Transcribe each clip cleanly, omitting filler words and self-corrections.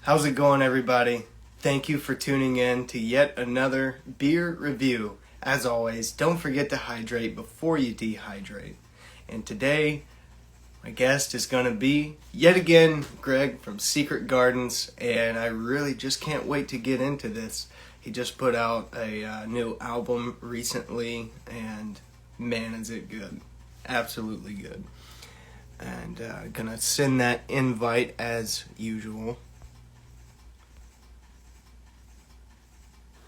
How's it going, everybody? Thank you for tuning in to yet another beer review. As always, don't forget to hydrate before you dehydrate. And today, my guest is going to be, yet again, Greg from Secret Gardens, and I really just can't wait to get into this. He just put out a new album recently, and man, is it good. Absolutely good. And gonna send that invite as usual.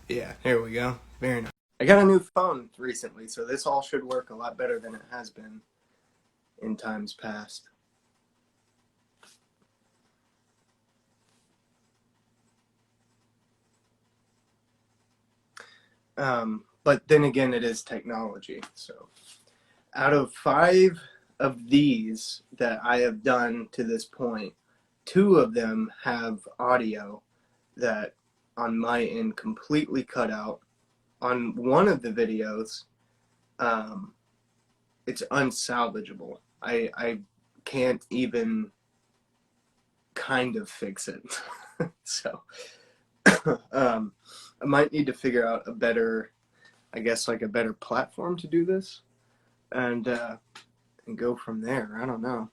Yeah, here we go. Very nice. I got a new phone recently, so this all should work a lot better than it has been in times past. But then again, it is technology. So out of 5 of these that I have done to this point, 2 of them have audio that on my end completely cut out. On one of the videos, it's unsalvageable. I can't even kind of fix it. So I might need to figure out a better, I guess, like a better platform to do this, and go from there. I don't know.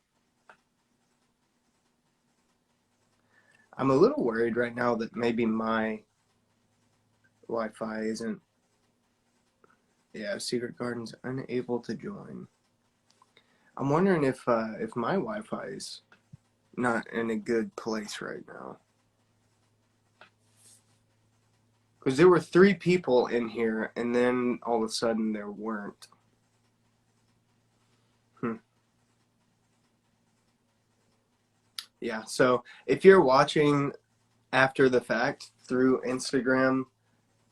I'm a little worried right now that maybe my Wi-Fi isn't. Yeah, Secret Garden's unable to join. I'm wondering if my Wi-Fi is not in a good place right now. Because there were 3 people in here, and then all of a sudden there weren't. Yeah, so if you're watching after the fact through Instagram,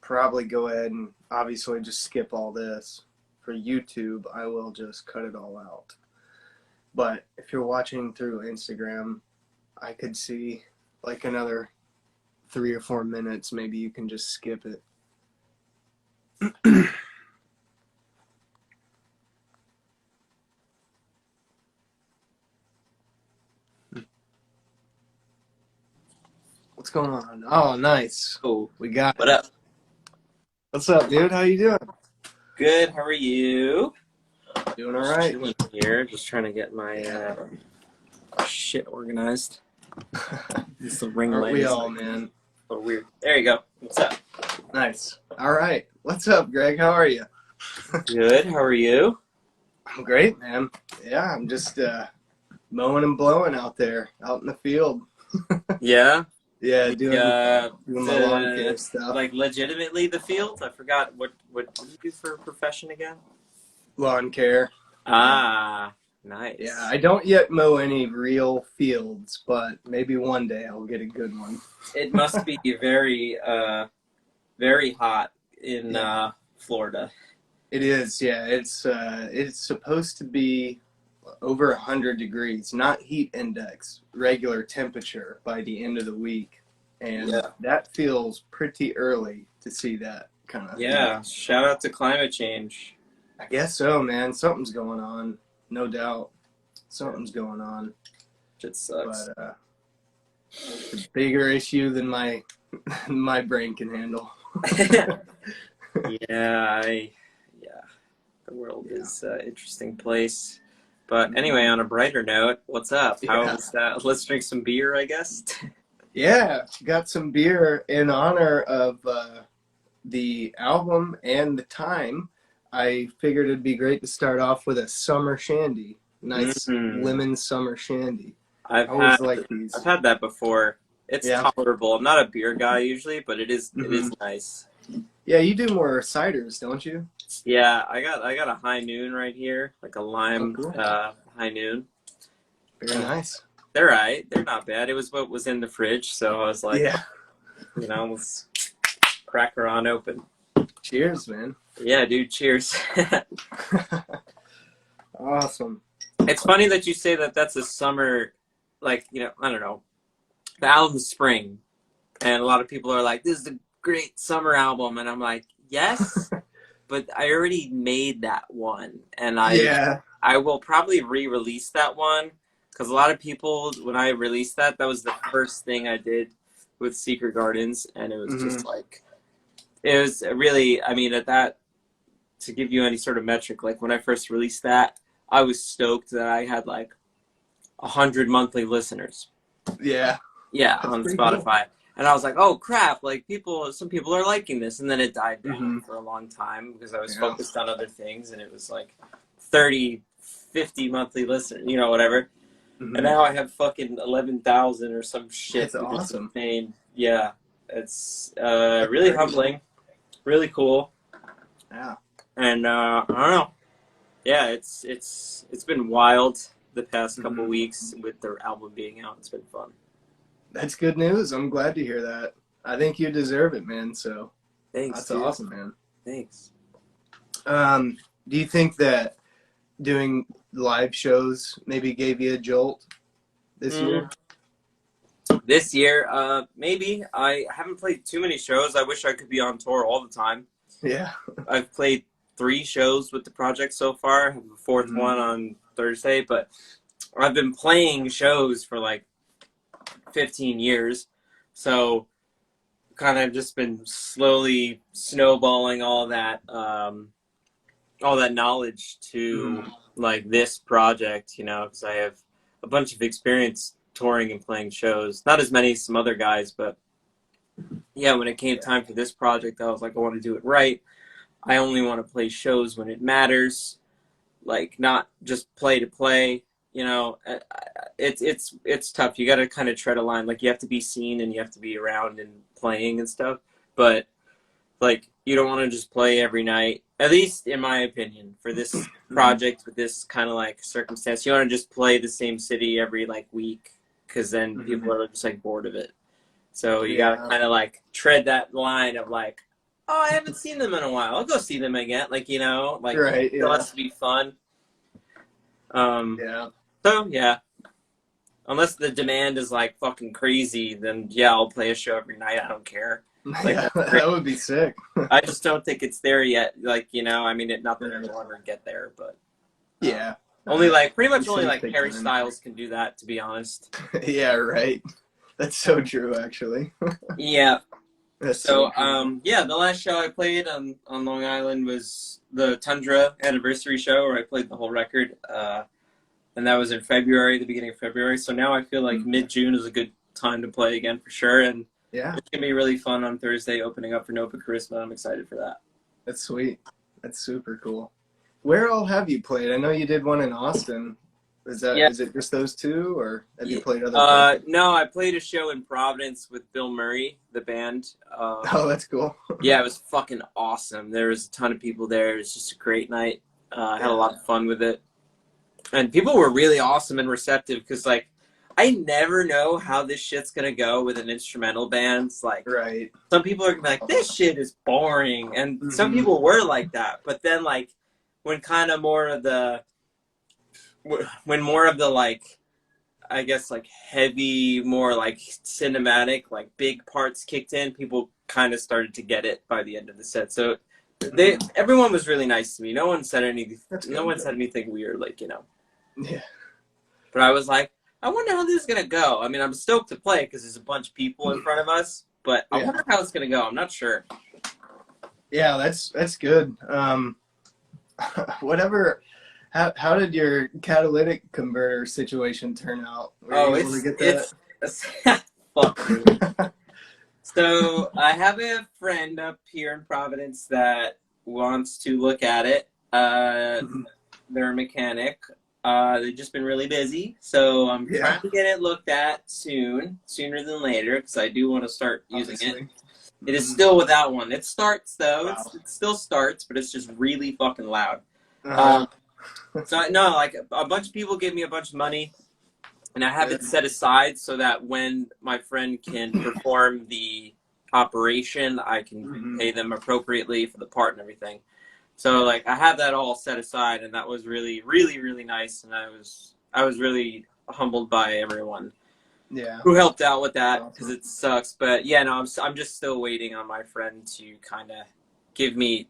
probably go ahead and obviously just skip all this. For YouTube, I will just cut it all out. But if you're watching through Instagram, I could see like another 3 or 4 minutes. Maybe you can just skip it. What's going on? Oh, nice. Oh, We got what it. up? What's up, dude? How you doing? Good. How are you? Doing all right. Chilling here, just trying to get my shit organized. This is the ring Aren't light. we Is all, like man? a little weird. There you go. What's up? Nice. All right. What's up, Greg? How are you? Good. How are you? I'm great, man. Yeah, I'm just mowing and blowing out there, out in the field. Yeah. Yeah, doing my lawn care The stuff. like legitimately the field. I forgot what do you do for a profession again? Lawn care. Ah, nice. Yeah, I don't yet mow any real fields, but maybe one day I'll get a good one. It must be very very hot in Yeah. Florida. It is, yeah. It's supposed to be over 100 degrees, not heat index, regular temperature by the end of the week. And Yeah. that feels pretty early to see that kind of Yeah. thing. Shout out to climate change. I guess so, man. Something's going on, no doubt. Something's going on. Shit sucks. But it's a bigger issue than my brain can handle. Yeah, the world is an interesting place. But anyway, on a brighter note, what's up? How Yeah. was that? Let's drink some beer, I guess. Yeah, got some beer in honor of the album and the time. I figured it'd be great to start off with a summer shandy. Nice lemon summer shandy. I always like these. I've had that before. It's Yeah. tolerable. I'm not a beer guy usually, but it is nice. Yeah, you do more ciders, don't you? Yeah, I got a high noon right here, like a lime Oh, cool. high noon. Very nice. They're right. They're not bad. It was what was in the fridge, so I was like, Yeah. let's crack her on open. Cheers, man. Yeah, dude. Cheers. Awesome. It's funny that you say that that's a summer, like, I don't know, the album's spring. And a lot of people are like, this is a great summer album. And I'm like, yes, but I already made that one. And I will probably re-release that one. Because a lot of people, when I released that was the first thing I did with Secret Gardens, and it was Mm-hmm. just like, it was really, I mean, at that, to give you any sort of metric, like when I first released that, I was stoked that I had like 100 monthly listeners. Yeah, Yeah, that's on pretty cool. Spotify. And I was like, oh crap, like some people are liking this. And then it died down Mm-hmm. for a long time because I was Yeah. focused on other things, and it was like 30, 50 monthly listeners, you know, whatever. And Mm-hmm. now I have fucking 11,000 or some shit. That's It's awesome. insane. Yeah, it's really humbling, really cool. Yeah. And I don't know. Yeah, it's been wild the past couple Mm-hmm. weeks with their album being out. It's been fun. That's good news. I'm glad to hear that. I think you deserve it, man. So Thanks, that's dude. awesome, man. Thanks. Do you think that doing live shows maybe gave you a jolt this year? This year, maybe. I haven't played too many shows. I wish I could be on tour all the time. Yeah. I've played 3 shows with the project so far. I have a 4th Mhm. one on Thursday, but I've been playing shows for like 15 years. So kind of just been slowly snowballing all that knowledge to like this project, you know, because I have a bunch of experience touring and playing shows. Not as many as some other guys, but yeah, when it came time for this project, I was like, I want to do it right. I only want to play shows when it matters, like not just play to play. You know, it's tough. You got to kind of tread a line. Like you have to be seen and you have to be around and playing and stuff. But like you don't want to just play every night. At least in my opinion, for this project with this kind of like circumstance, you want to just play the same city every like week because then people are just like bored of it. So you got to kind of like tread that line of like, oh, I haven't seen them in a while. I'll go see them again. Like, you know, like Right, it has to be fun. Yeah. So yeah, unless the demand is like fucking crazy, then yeah, I'll play a show every night. I don't care. Like, Yeah, that would be sick. I just don't think it's there yet. Like, you know, I mean, not that it'll ever get there, but Yeah. only like pretty much You only should like take Harry time. Styles can do that, to be honest. Yeah, right. That's so true, actually. Yeah. That's So true. yeah, the last show I played on Long Island was the Tundra anniversary show, where I played the whole record, and that was in February, the beginning of February. So now I feel like mid-June is a good time to play again for sure, and Yeah, it's gonna be really fun on Thursday, opening up for Nova Charisma. I'm excited for that. that's sweet. That's super cool. Where all have you played? I know you did one in Austin. Is it just those two, or have you played other places? No, I played a show in Providence with Bill Murray, the band. Oh, that's cool. Yeah, it was fucking awesome. There was a ton of people there. It was just a great night. I had a lot of fun with it. And people were really awesome and receptive because, like, I never know how this shit's going to go with an instrumental band. Like, Right. some people are going to be like, this shit is boring. And some people were like that. But then, like, when more of the, like, I guess, like, heavy, more, like, cinematic, like, big parts kicked in, people kind of started to get it by the end of the set. So everyone was really nice to me. No one said anything. No one said anything weird, like, you know. Yeah. But I was like, I wonder how this is gonna go. I mean, I'm stoked to play because there's a bunch of people in front of us, but I wonder how it's gonna go. I'm not sure. Yeah, that's good. Whatever. How did your catalytic converter situation turn out? Were you able to get that? Fuck me. So I have a friend up here in Providence that wants to look at it. They're a mechanic. They've just been really busy, so I'm trying to get it looked at sooner than later, because I do want to start using it. It is still without one. It starts though. Wow. It still starts, but it's just really fucking loud. So no, like a bunch of people give me a bunch of money, and I have it set aside so that when my friend can perform the operation, I can pay them appropriately for the part and everything. So like I have that all set aside, and that was really, really, really nice, and I was really humbled by everyone who helped out with that, because it sucks. But yeah, no, I'm just still waiting on my friend to kind of give me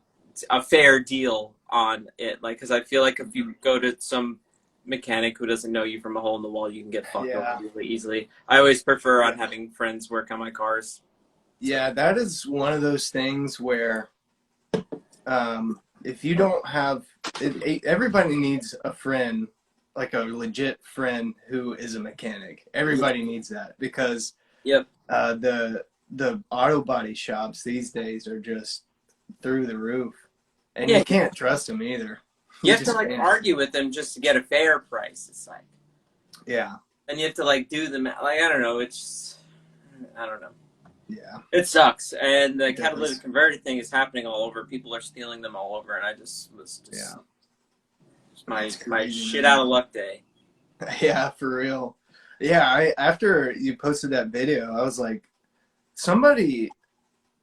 a fair deal on it, like, because I feel like if you go to some mechanic who doesn't know you from a hole in the wall, you can get fucked over Yeah. really easily. I always prefer on having friends work on my cars. Yeah, that is one of those things where if you don't have everybody needs a friend, like a legit friend who is a mechanic. Everybody needs that because Yep. The auto body shops these days are just through the roof, and Yeah, you can't trust them either. you have to just like can't. argue with them just to get a fair price. It's like, Yeah, and you have to like do the like I don't know. It's I don't know. yeah. It sucks, and the It catalytic does. converter thing is happening all over. People are stealing them all over, and I just was just Yeah. my It's my crazy, shit man. out of luck day. Yeah, for real. Yeah, I after you posted that video, I was like, somebody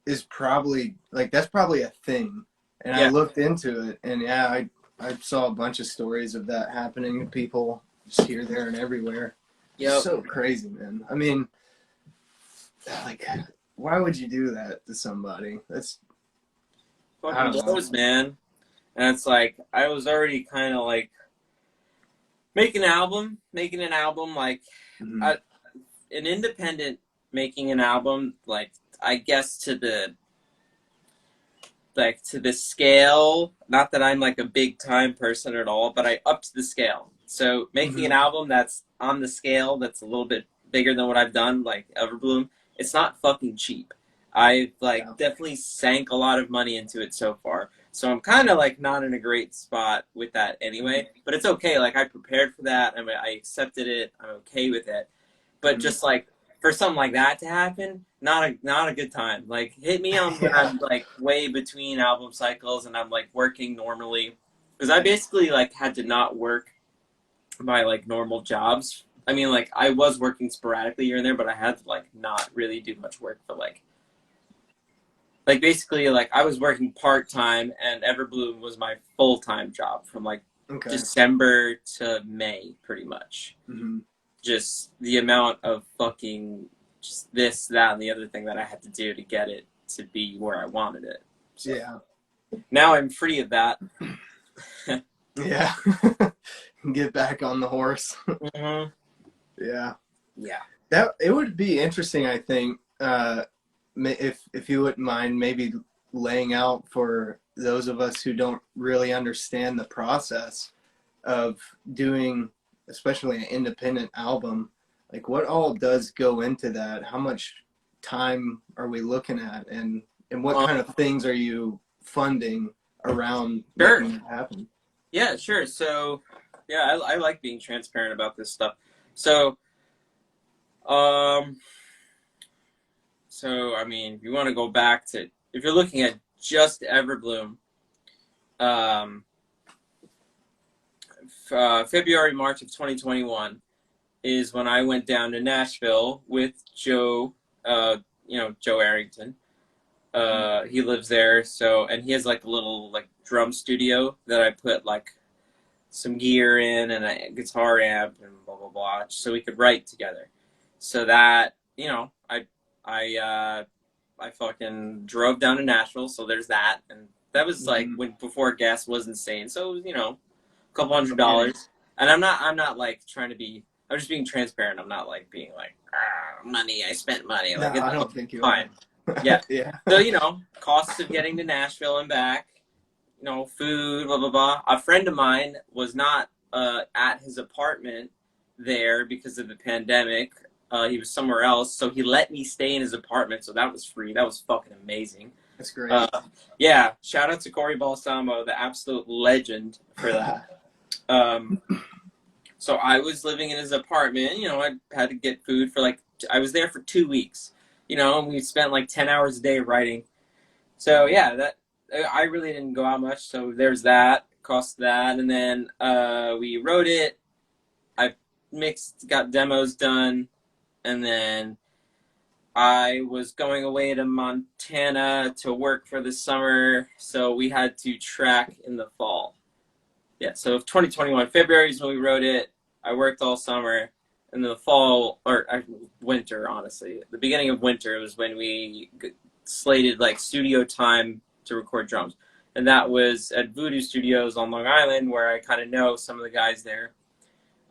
is probably like that's probably a thing. And I Yeah. looked into it, and yeah, I saw a bunch of stories of that happening to people just here, there, and everywhere. Yep. So crazy, man. I mean, like, why would you do that to somebody? That's I Fucking don't know. blows, man. And it's like I was already kind of like making an album like Mhm. I, an independent making an album like I guess to the scale. Not that I'm like a big time person at all, but I upped the scale. So making an Mhm. album that's on the scale that's a little bit bigger than what I've done, like Everbloom, it's not fucking cheap. I've like Yeah. definitely sank a lot of money into it so far. So I'm kind of like not in a great spot with that anyway, but it's okay. Like I prepared for that. I mean, I accepted it. I'm okay with it. But Mhm. just like for something like that to happen, not a good time. Like hit me on when Yeah. I'm like way between album cycles and I'm like working normally, because I basically like had to not work my like normal jobs. I mean, like I was working sporadically here and there, but I had to like not really do much work for like basically like I was working part time and Everbloom was my full time job from like Okay. December to May, pretty much. Mhm. Just the amount of fucking just this, that, and the other thing that I had to do to get it to be where I wanted it. So Yeah. now I'm free of that. Yeah. Get back on the horse. Mm-hmm. Yeah. Yeah. That it would be interesting, I think, if you wouldn't mind maybe laying out for those of us who don't really understand the process of doing, especially an independent album, like what all does go into that? How much time are we looking at, and what Um, kind of things are you funding around sure. making it happen? Yeah, sure. So, yeah, I like being transparent about this stuff. So, um, I mean, if you want to go back to, if you're looking at just Everbloom, um, February, March of 2021 is when I went down to Nashville with Joe, Joe Arrington. He lives there, so, and he has like a little like drum studio that I put like some gear in and a guitar amp and blah blah blah, so we could write together. So that I fucking drove down to Nashville. So there's that, and that was like Mhm. when before gas was insane. So it was, a couple hundred Okay. dollars. And I'm not like trying to be. I'm just being transparent. I'm not like being like money. I spent money. No, Like it's I don't think you fine. are. Yeah. Yeah. So costs of getting to Nashville and back. Food, blah blah blah. A friend of mine was not at his apartment there because of the pandemic. He was somewhere else, so he let me stay in his apartment. So that was free. That was fucking amazing. That's great. Yeah, shout out to Corey Balsamo, the absolute legend for that. So I was living in his apartment. I had to get food for like I was there for 2 weeks. And we spent like 10 hours a day writing. So yeah, that I really didn't go out much. So there's that cost that, and then we wrote it. I mixed, got demos done, and then I was going away to Montana to work for the summer. So we had to track in the fall. Yeah, so 2021 February is when we wrote it. I worked all summer, and the fall or winter, honestly, the beginning of winter was when we slated like studio time to record drums, and that was at Voodoo Studios on Long Island, where I kind of know some of the guys there.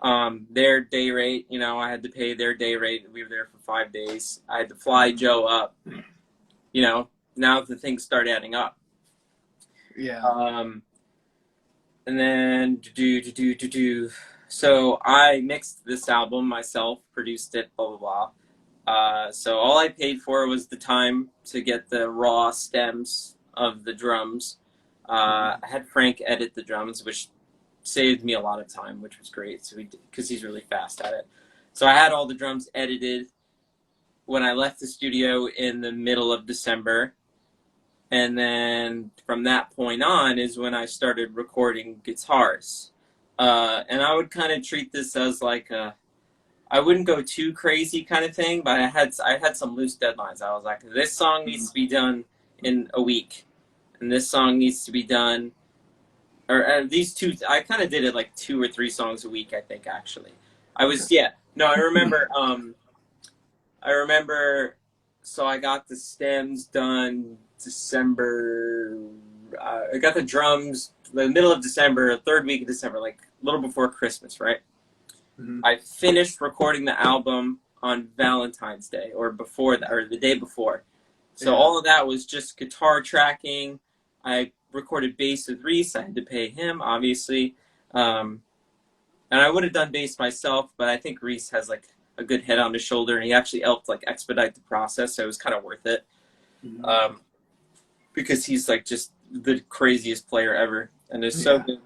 Their day rate, you know, I had to pay their day rate. We were there for 5 days. I had to fly Joe up. You know, now the things start adding up. Yeah. And then so I mixed this album myself, produced it, blah blah blah. So all I paid for was the time to get the raw stems of the drums. I had Frank edit the drums, which saved me a lot of time, which was great. So because he's really fast at it. So I had all the drums edited when I left the studio in the middle of December. And then from that point on is when I started recording guitars. And I would kind of treat this as like I wouldn't go too crazy kind of thing, but I had some loose deadlines. I was like, this song needs to be done in a week, and this song needs to be done, or these two. I kind of did it like 2 or 3 songs a week, I think, actually. I remember. I remember. So I got the stems done December. I got the drums the middle of December, 3rd week of December, like a little before Christmas, right? Mm-hmm. I finished recording the album on Valentine's Day, or before that, or the day before. So all of that was just guitar tracking. I recorded bass with Reese. I had to pay him, obviously. And I would have done bass myself, but I think Reese has like a good head on his shoulder, and he actually helped like expedite the process, so it was kind of worth it. Mm-hmm. Because he's like just the craziest player ever, and is so good.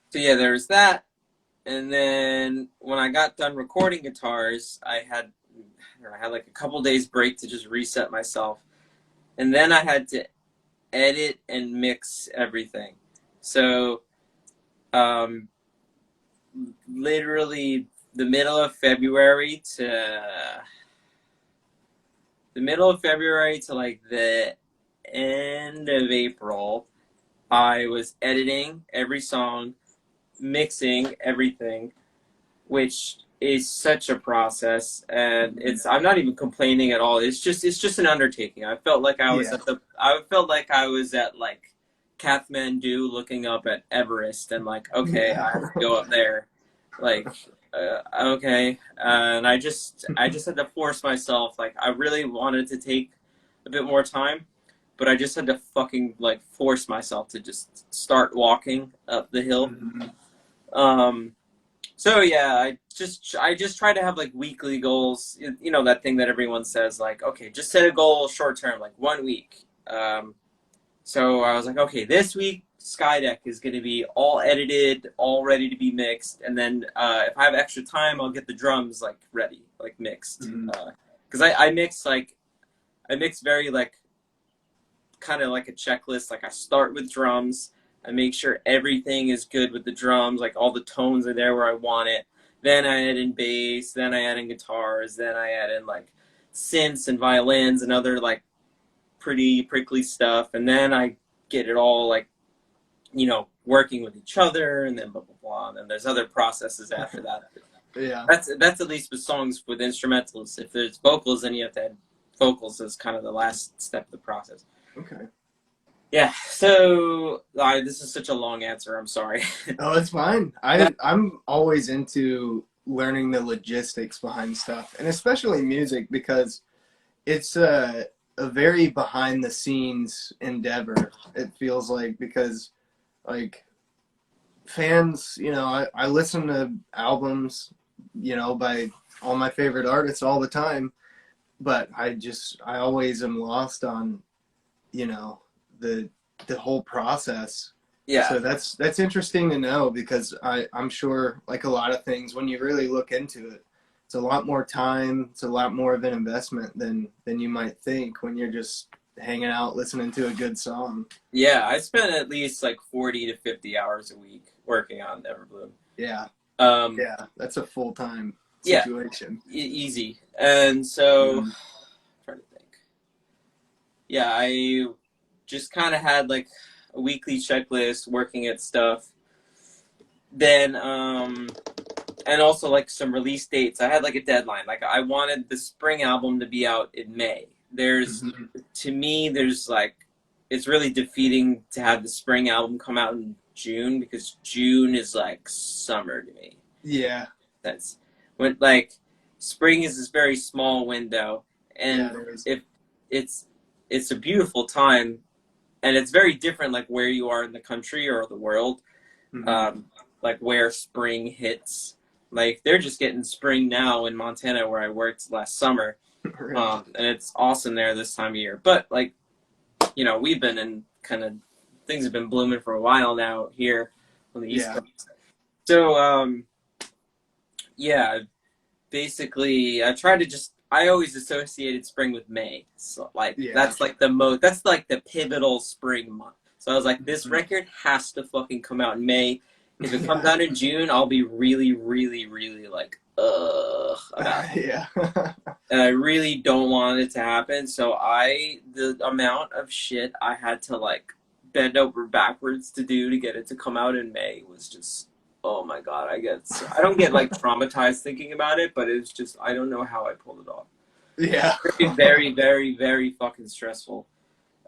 So yeah, there's that. And then when I got done recording guitars, I had like a couple days break to just reset myself. And then I had to edit and mix everything. So literally the middle of February to like the end of April, I was editing every song, mixing everything, which is such a process, and I'm not even complaining at all. It's just an undertaking. I felt like I was at like Kathmandu looking up at Everest, and like, okay, I have to go up there, like, okay, and I just had to force myself. Like, I really wanted to take a bit more time, but I just had to fucking like force myself to just start walking up the hill. So yeah, I just try to have like weekly goals. You know, that thing that everyone says, like, okay, just set a goal short term, like 1 week. So I was like, okay, this week Skydeck is going to be all edited, all ready to be mixed, and then if I have extra time, I'll get the drums like ready, like mixed. Because I mix very like kind of like a checklist. Like I start with drums. I make sure everything is good with the drums, like all the tones are there where I want it. Then I add in bass, then I add in guitars, then I add in like synths and violins and other like pretty prickly stuff. And then I get it all like, you know, working with each other, and then blah, blah, blah. And then there's other processes after that. Yeah. That's at least with songs with instrumentals. If there's vocals, then you have to add vocals as kind of the last step of the process. Okay. Yeah, so this is such a long answer. I'm sorry. Oh, it's fine. I'm always into learning the logistics behind stuff, and especially music, because it's a very behind the scenes endeavor. It feels like, because like fans, you know, I listen to albums, you know, by all my favorite artists all the time, but I always am lost on, you know, the whole process. Yeah. So that's interesting to know, because I'm sure, like a lot of things, when you really look into it, it's a lot more time, it's a lot more of an investment than you might think when you're just hanging out listening to a good song. Yeah, I spent at least like 40 to 50 hours a week working on Everbloom. Yeah. Yeah, that's a full-time situation. Easy. And so, I'm trying to think. Yeah, I just kind of had like a weekly checklist, working at stuff. Then, and also like some release dates. I had like a deadline. Like I wanted the spring album to be out in May. To me, there's like, it's really defeating to have the spring album come out in June, because June is like summer to me. Yeah. That's when, like, spring is this very small window, Yeah, and there is. if it's a beautiful time, and it's very different, like where you are in the country or the world, Mhm. like where spring hits. Like they're just getting spring now in Montana where I worked last summer, Really. and it's awesome there this time of year. But like, you know, we've been in kind of things have been blooming for a while now here on the East Yeah. Coast. So yeah, basically I try to just I always associated spring with May. So like Yeah. that's like the pivotal spring month. So I was like, this Mhm. record has to fucking come out in May. If it comes Yeah. out in June, I'll be really, really, really like about it. Yeah. And I really don't want it to happen. So the amount of shit I had to like bend over backwards to do to get it to come out in May was just, oh my God. I don't get like traumatized thinking about it, but it's just, I don't know how I pulled it off. Yeah. Very, very, very, very fucking stressful.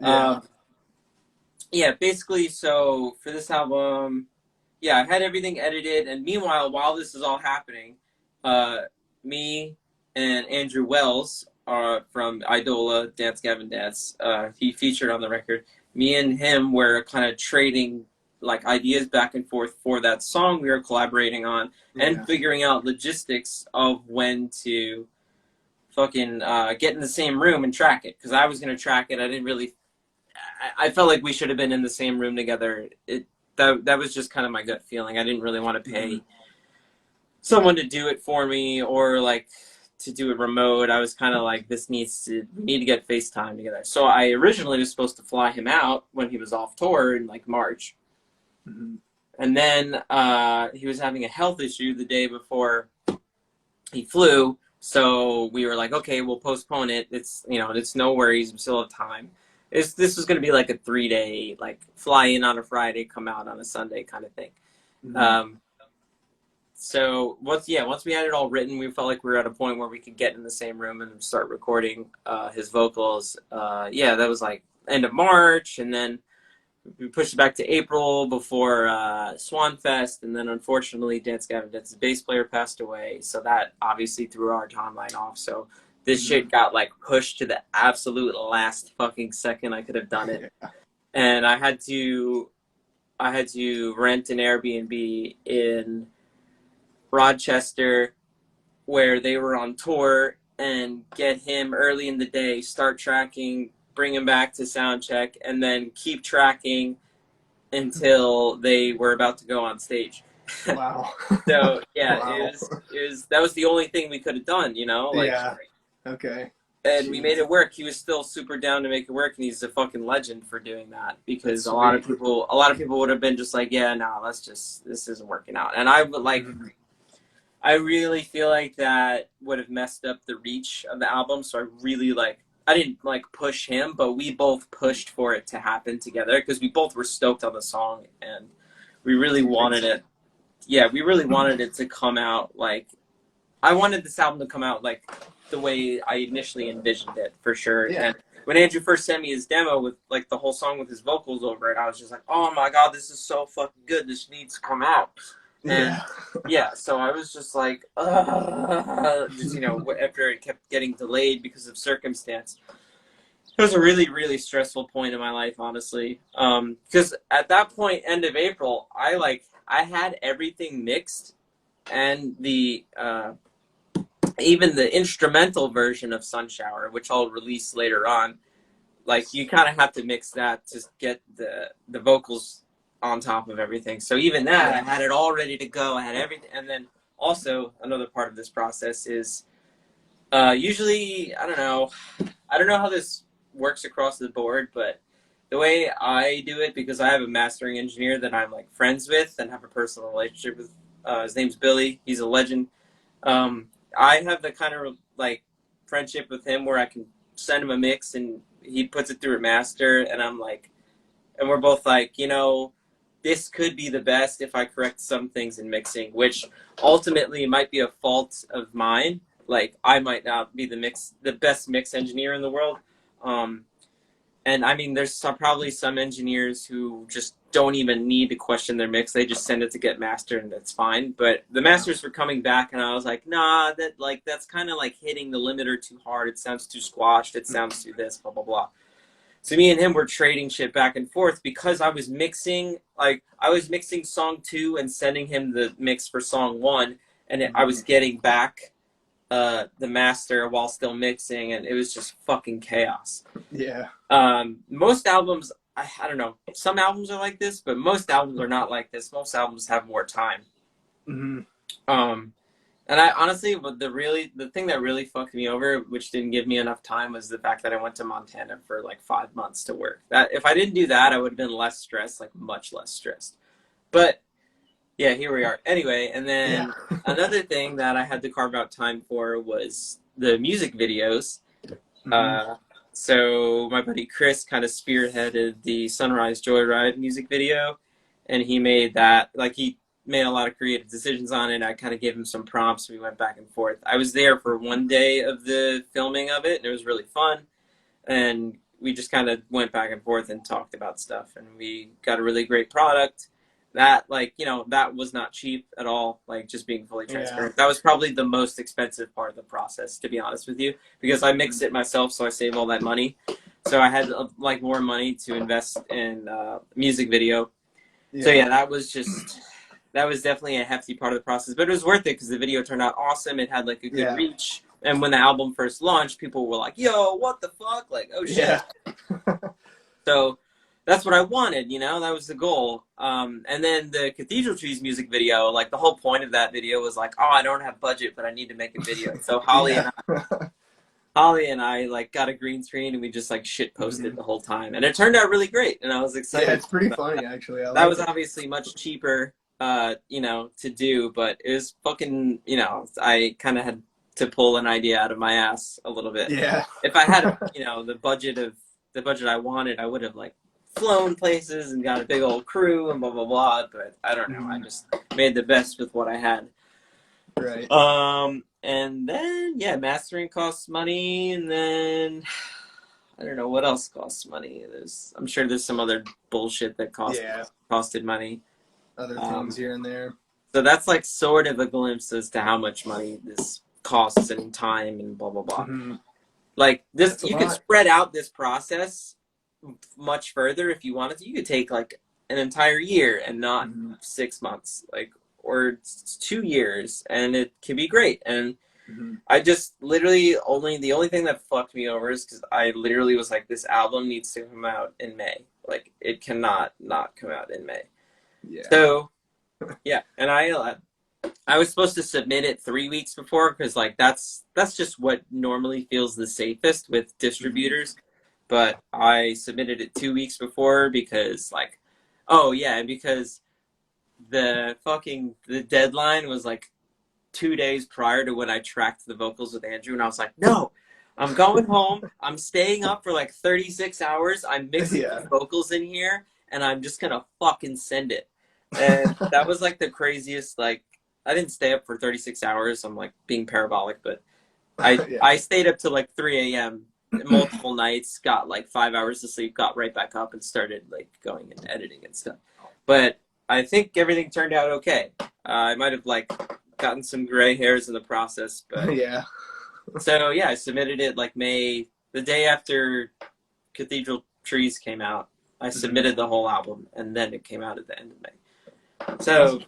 Yeah. Yeah, basically, so for this album, yeah, I had everything edited, and meanwhile, while this is all happening, uh, me and Andrew Wells are from Idola, Dance Gavin Dance. He featured on the record. Me and him were kind of trading like ideas back and forth for that song we were collaborating on, and Yeah. figuring out logistics of when to fucking get in the same room and track it. Because I was gonna track it, I didn't really. I felt like we should have been in the same room together. That was just kind of my gut feeling. I didn't really want to Mhm. pay someone to do it for me or like to do it remote. I was kind of like, we need to get FaceTime together. So I originally was supposed to fly him out when he was off tour in like March. Mhm. And then he was having a health issue the day before he flew. So we were like, okay, we'll postpone it. It's no worries. We still have time. This was going to be like a 3 day, like fly in on a Friday, come out on a Sunday kind of thing. Mhm. Um, So once we had it all written, we felt like we were at a point where we could get in the same room and start recording his vocals. Yeah, that was like end of March, and then we pushed it back to April before Swan Fest, and then unfortunately, Dance Gavin Dance's bass player passed away, so that obviously threw our timeline off. So this Mhm. shit got like pushed to the absolute last fucking second I could have done it, Yeah. and I had to rent an Airbnb in Rochester where they were on tour and get him early in the day, start tracking, bring him back to sound check, and then keep tracking until they were about to go on stage. Wow. So yeah, Wow. it was that was the only thing we could have done, like, Yeah. Okay. and we made Jeez. it work. He was still super down to make it work, and he's a fucking legend for doing that. That's Because sweet. a lot of people would have been just like, yeah, no, this isn't working out. And I would like, Mhm. I really feel like that would have messed up the reach of the album. So I really like, I didn't like push him, but we both pushed for it to happen together because we both were stoked on the song and we really Dude, wanted that's it. Yeah, we really wanted it to come out like, I wanted this album to come out like the way I initially envisioned it for sure. yeah. And when Andrew first sent me his demo with like the whole song with his vocals over it, I was just like, oh my God, this is so fucking good. This needs to come out. And Yeah. yeah, so I was just like, just after it kept getting delayed because of circumstance. It was a really, really stressful point in my life, honestly. Because at that point, end of April, I had everything mixed, and the even the instrumental version of Sun Shower, which I'll release later on. Like you kind of have to mix that to get the vocals on top of everything. So even that, I Yeah. had it all ready to go. I had everything, and then also another part of this process is usually I don't know how this works across the board, but the way I do it, because I have a mastering engineer that I'm like friends with and have a personal relationship with. His name's Billy. He's a legend. Um, I have the kind of like friendship with him where I can send him a mix and he puts it through a master, and I'm like, and we're both like, this could be the best if I correct some things in mixing, which ultimately might be a fault of mine. Like I might not be the best mix engineer in the world. Um, And I mean, there's probably some engineers who just don't even need to question their mix. They just send it to get mastered and that's fine. But the masters were coming back and I was like, nah, that's kind of like hitting the limiter too hard. It sounds too squashed. It sounds too this, blah, blah, blah. So me and him were trading shit back and forth because I was mixing song 2 and sending him the mix for song 1. And I was getting back the master while still mixing, and it was just fucking chaos. Yeah. Most albums, I don't know, some albums are like this, but most albums are not like this. Most albums have more time. Mm-hmm. And I honestly, the thing that really fucked me over, which didn't give me enough time, was the fact that I went to Montana for like 5 months to work. That if I didn't do that, I would have been less stressed, like much less stressed. But yeah, here we are. Anyway, and then another thing that I had to carve out time for was the music videos. Mm-hmm. So my buddy Chris kind of spearheaded the Sunrise Joyride music video, and he made that, like he made a lot of creative decisions on it. I kind of gave him some prompts. We went back and forth. I was there for one day of the filming of it, and it was really fun. And we just kind of went back and forth and talked about stuff, and we got a really great product. That, like, you know, that was not cheap at all, like, just being fully transparent. Yeah. That was probably the most expensive part of the process, to be honest with you, because I mixed it myself, so I saved all that money. So I had, like, more money to invest in music video. Yeah. So, yeah, that was definitely a hefty part of the process. But it was worth it because the video turned out awesome. It had, like, a good reach. And when the album first launched, people were like, yo, what the fuck? Like, oh, shit. Yeah. So that's what I wanted, you know, that was the goal. And then the Cathedral Trees music video, like the whole point of that video was like, oh, I don't have budget, but I need to make a video. So Holly and I like got a green screen and we just like shit posted the whole time. And it turned out really great. And I was excited. Yeah, it's pretty funny actually. That was obviously much cheaper, you know, to do, but it was fucking, you know, I kind of had to pull an idea out of my ass a little bit. Yeah. If I had, you know, the budget I wanted, I would have like flown places and got a big old crew and blah blah blah, but I don't know, I just made the best with what I had. Right. And then yeah, mastering costs money, and then I don't know what else costs money. I'm sure there's some other bullshit that costed money, other things here and there. So that's like sort of a glimpse as to how much money this costs and time and blah blah blah. Like this, you could spread out this process much further if you wanted to. You could take like an entire year and not 6 months, like, or 2 years, and it can be great. And I just literally the only thing that fucked me over is because I literally was like, this album needs to come out in May. Like, it cannot not come out in May. Yeah. So yeah, and I was supposed to submit it 3 weeks before because like that's just what normally feels the safest with distributors. But I submitted it 2 weeks before because, like, because the deadline was, like, 2 days prior to when I tracked the vocals with Andrew. And I was like, no, I'm going home. I'm staying up for, like, 36 hours. I'm mixing the vocals in here, and I'm just going to fucking send it. And that was, like, the craziest, like, I didn't stay up for 36 hours. I'm, like, being parabolic, but I stayed up till, like, 3 a.m., multiple nights, got like 5 hours of sleep, got right back up and started like going and editing and stuff. But I think everything turned out okay. I might have like gotten some gray hairs in the process, but yeah. So yeah, I submitted it like May, the day after Cathedral Trees came out. I submitted the whole album, and then it came out at the end of May. So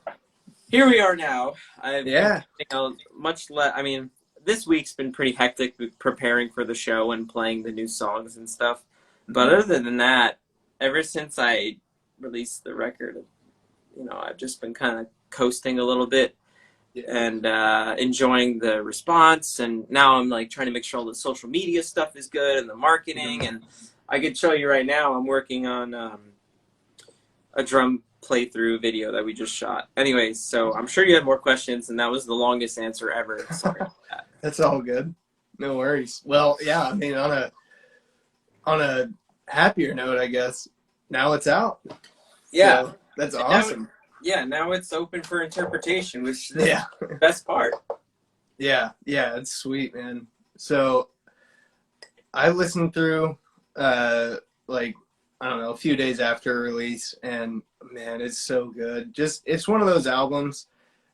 here we are now. Much less. I mean, this week's been pretty hectic preparing for the show and playing the new songs and stuff. But other than that, ever since I released the record, you know, I've just been kind of coasting a little bit and enjoying the response. And now I'm like trying to make sure all the social media stuff is good and the marketing. And I could show you right now, I'm working on a drum playthrough video that we just shot. Anyways, so I'm sure you had more questions, and that was the longest answer ever. Sorry about that. That's all good. No worries. Well, yeah, I mean, on a happier note, I guess, now it's out. Yeah. So that's awesome. Now it's open for interpretation, which is the best part. Yeah, it's sweet, man. So I listened through like, I don't know, a few days after release, and man, it's so good. Just it's one of those albums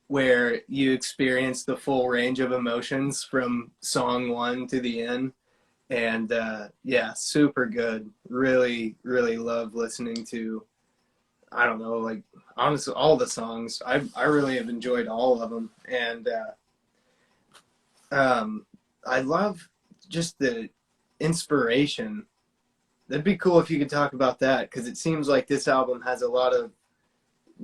where you experience the full range of emotions from song one to the end. And yeah, super good. Really, really love listening to. I don't know, like honestly, all the songs. I really have enjoyed all of them, and I love just the inspiration. That'd be cool if you could talk about that because it seems like this album has a lot of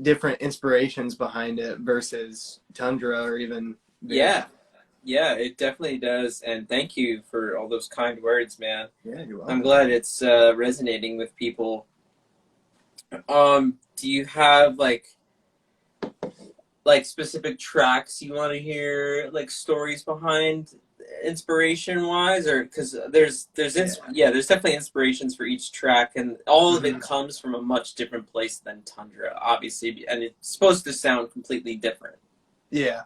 different inspirations behind it versus Tundra or even Yeah, yeah, it definitely does. And thank you for all those kind words, man. Yeah, you're I'm welcome. glad it's resonating with people. Do you have like specific tracks you want to hear, like stories behind inspiration wise, or because there's definitely inspirations for each track, and all of it comes from a much different place than Tundra, obviously, and it's supposed to sound completely different. Yeah.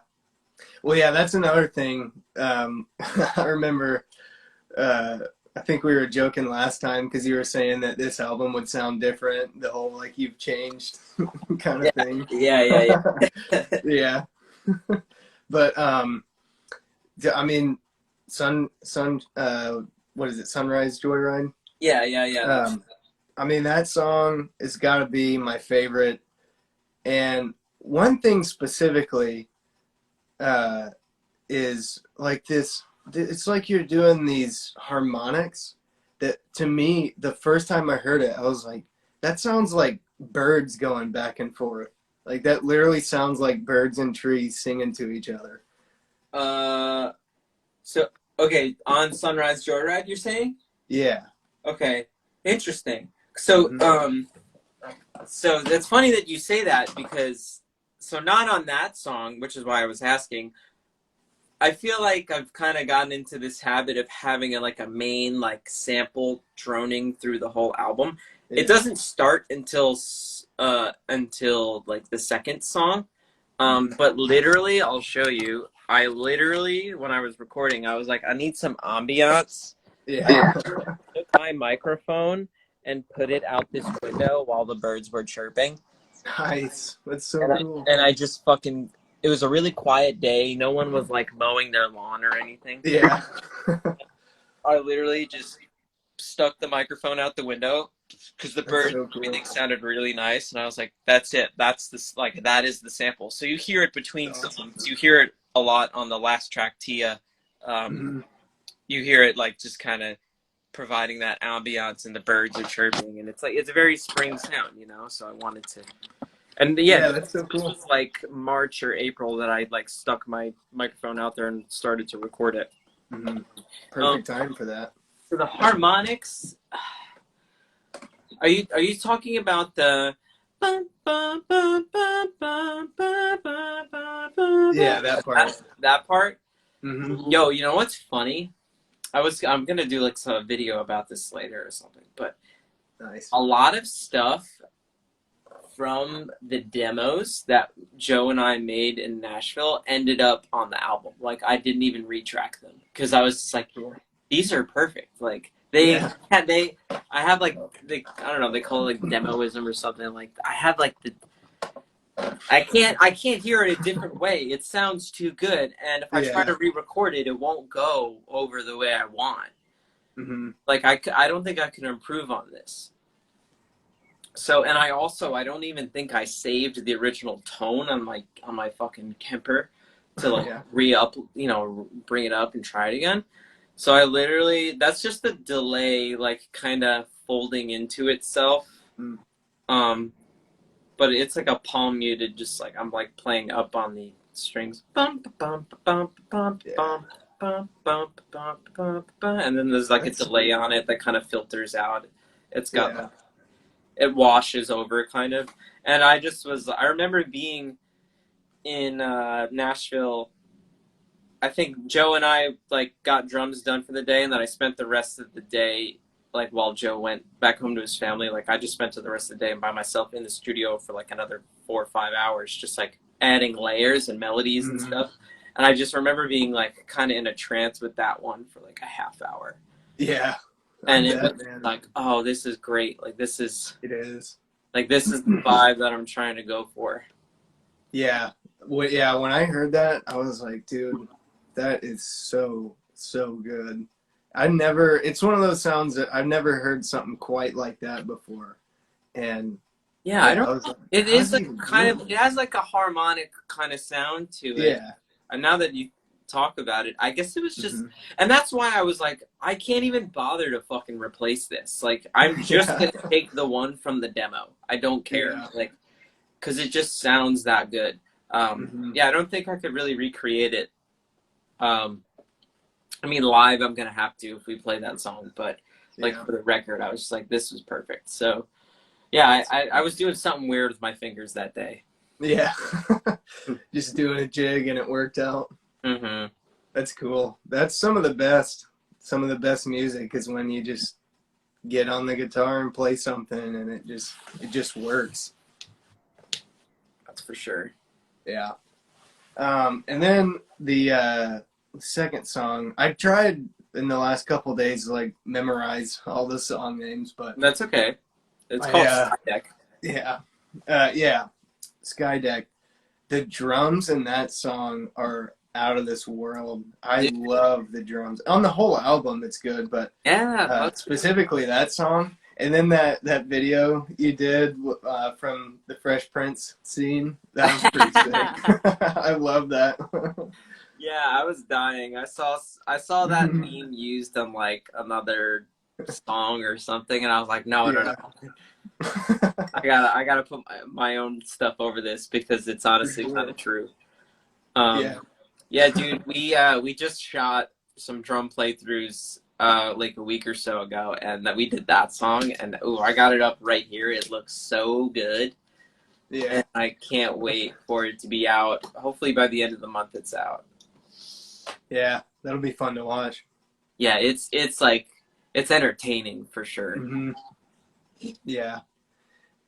Well, yeah, that's another thing. I remember, uh, I think we were joking last time because you were saying that this album would sound different, the whole like you've changed kind of Yeah, thing. yeah. Yeah. But I mean, what is it? Sunrise Joyride. Yeah. That's I mean, that song has got to be my favorite. And one thing specifically uh, is like this. It's like you're doing these harmonics that, to me, the first time I heard it, I was like, that sounds like birds going back and forth. Like that literally sounds like birds and trees singing to each other. uh. So okay, on Sunrise Joyride, you're saying? Yeah. Okay, interesting. So so that's funny that you say that because so not on that song, which is why I was asking. I feel like I've kind of gotten into this habit of having like a main like sample droning through the whole album. Yeah. It doesn't start until like the second song. But literally, I'll show you. I literally, when I was recording, I was like, I need some ambiance. Yeah. I took my microphone and put it out this window while the birds were chirping. Nice. That's so And cool. I just fucking, it was a really quiet day. No one was like mowing their lawn or anything. Yeah. I literally just stuck the microphone out the window because the birds, so cool. everything sounded really nice. And I was like, that's it. That's this, like, that is the sample. So you hear it between songs. You hear it a lot on the last track, Tia. You hear it like just kind of providing that ambiance and the birds are chirping. And it's like, it's a very spring sound, you know? So I wanted to. And Yeah, that's so cool. This was like March or April that I like stuck my microphone out there and started to record it. Perfect time for that. So the harmonics, are you talking about the? Yeah, that part. That part. Yo, you know what's funny? I'm gonna do like some video about this later or something, but nice. A lot of stuff from the demos that Joe and I made in Nashville ended up on the album. Like I didn't even retrack them because I was just like, these are perfect. Like I have like I don't know, they call it like demoism or something. Like I have like I can't hear it a different way. It sounds too good, and if I try to re-record it, it won't go over the way I want. Like I don't think I can improve on this. So, and I don't even think I saved the original tone on my fucking Kemper to like re-up, you know, bring it up and try it again. So I literally, that's just the delay, like kind of folding into itself. But it's like a palm muted, just like I'm like playing up on the strings. Bump, bump, bump, bump, bump, bump, bump, bump, bump, and then there's like a delay on it that kind of filters out. It's got it washes over kind of. And I remember being in Nashville. I think Joe and I like got drums done for the day, and then I spent the rest of the day like while Joe went back home to his family. Like I just spent the rest of the day by myself in the studio for like another 4 or 5 hours, just like adding layers and melodies and stuff. And I just remember being like kind of in a trance with that one for like a half hour. Yeah, I and it was bet, man. like, oh, this is great. It is. This is the vibe that I'm trying to go for. Yeah. Yeah, when I heard that, I was like, dude, that is so, so good. It's one of those sounds that I've never heard something quite like that before. And Yeah, I I don't. was like, It how is does he like even kind do of. it? It has like a harmonic kind of sound to it. Yeah. And now that you talk about it, I guess it was just, Hmm. and that's why I was like, I can't even bother to fucking replace this. Like, I'm just Yeah. gonna take the one from the demo. I don't care. Yeah. Like, because it just sounds that good. Hmm. Yeah, I don't think I could really recreate it. Um, I mean, live, I'm gonna have to if we play that song, but like Yeah. for the record, I was just like, this was perfect. So yeah, I was doing something weird with my fingers that day. Yeah. Just doing a jig and it worked out. Mm-hmm. That's cool. That's some of the best music is when you just get on the guitar and play something and it just works. That's for sure. Yeah. And then the second song, I tried in the last couple of days to like memorize all the song names, but That's okay. It's I called Skydeck. yeah. Yeah. Skydeck. The drums in that song are out of this world. I Dude, love the drums. On the whole album it's good, but yeah, specifically that song. And then that video you did from the Fresh Prince scene, that was pretty sick. I love that. yeah. I was dying. I saw that meme used on like another song or something, and I was like, no, no, Yeah. no. I gotta put my own stuff over this because it's For honestly sure. kind of true. Yeah. Yeah, dude, we just shot some drum playthroughs like a week or so ago, and that we did that song, and oh, I got it up right here. It looks so good, Yeah. and I can't wait for it to be out. Hopefully by the end of the month, it's out. Yeah. That'll be fun to watch. Yeah, it's like it's entertaining for sure. Hmm. Yeah.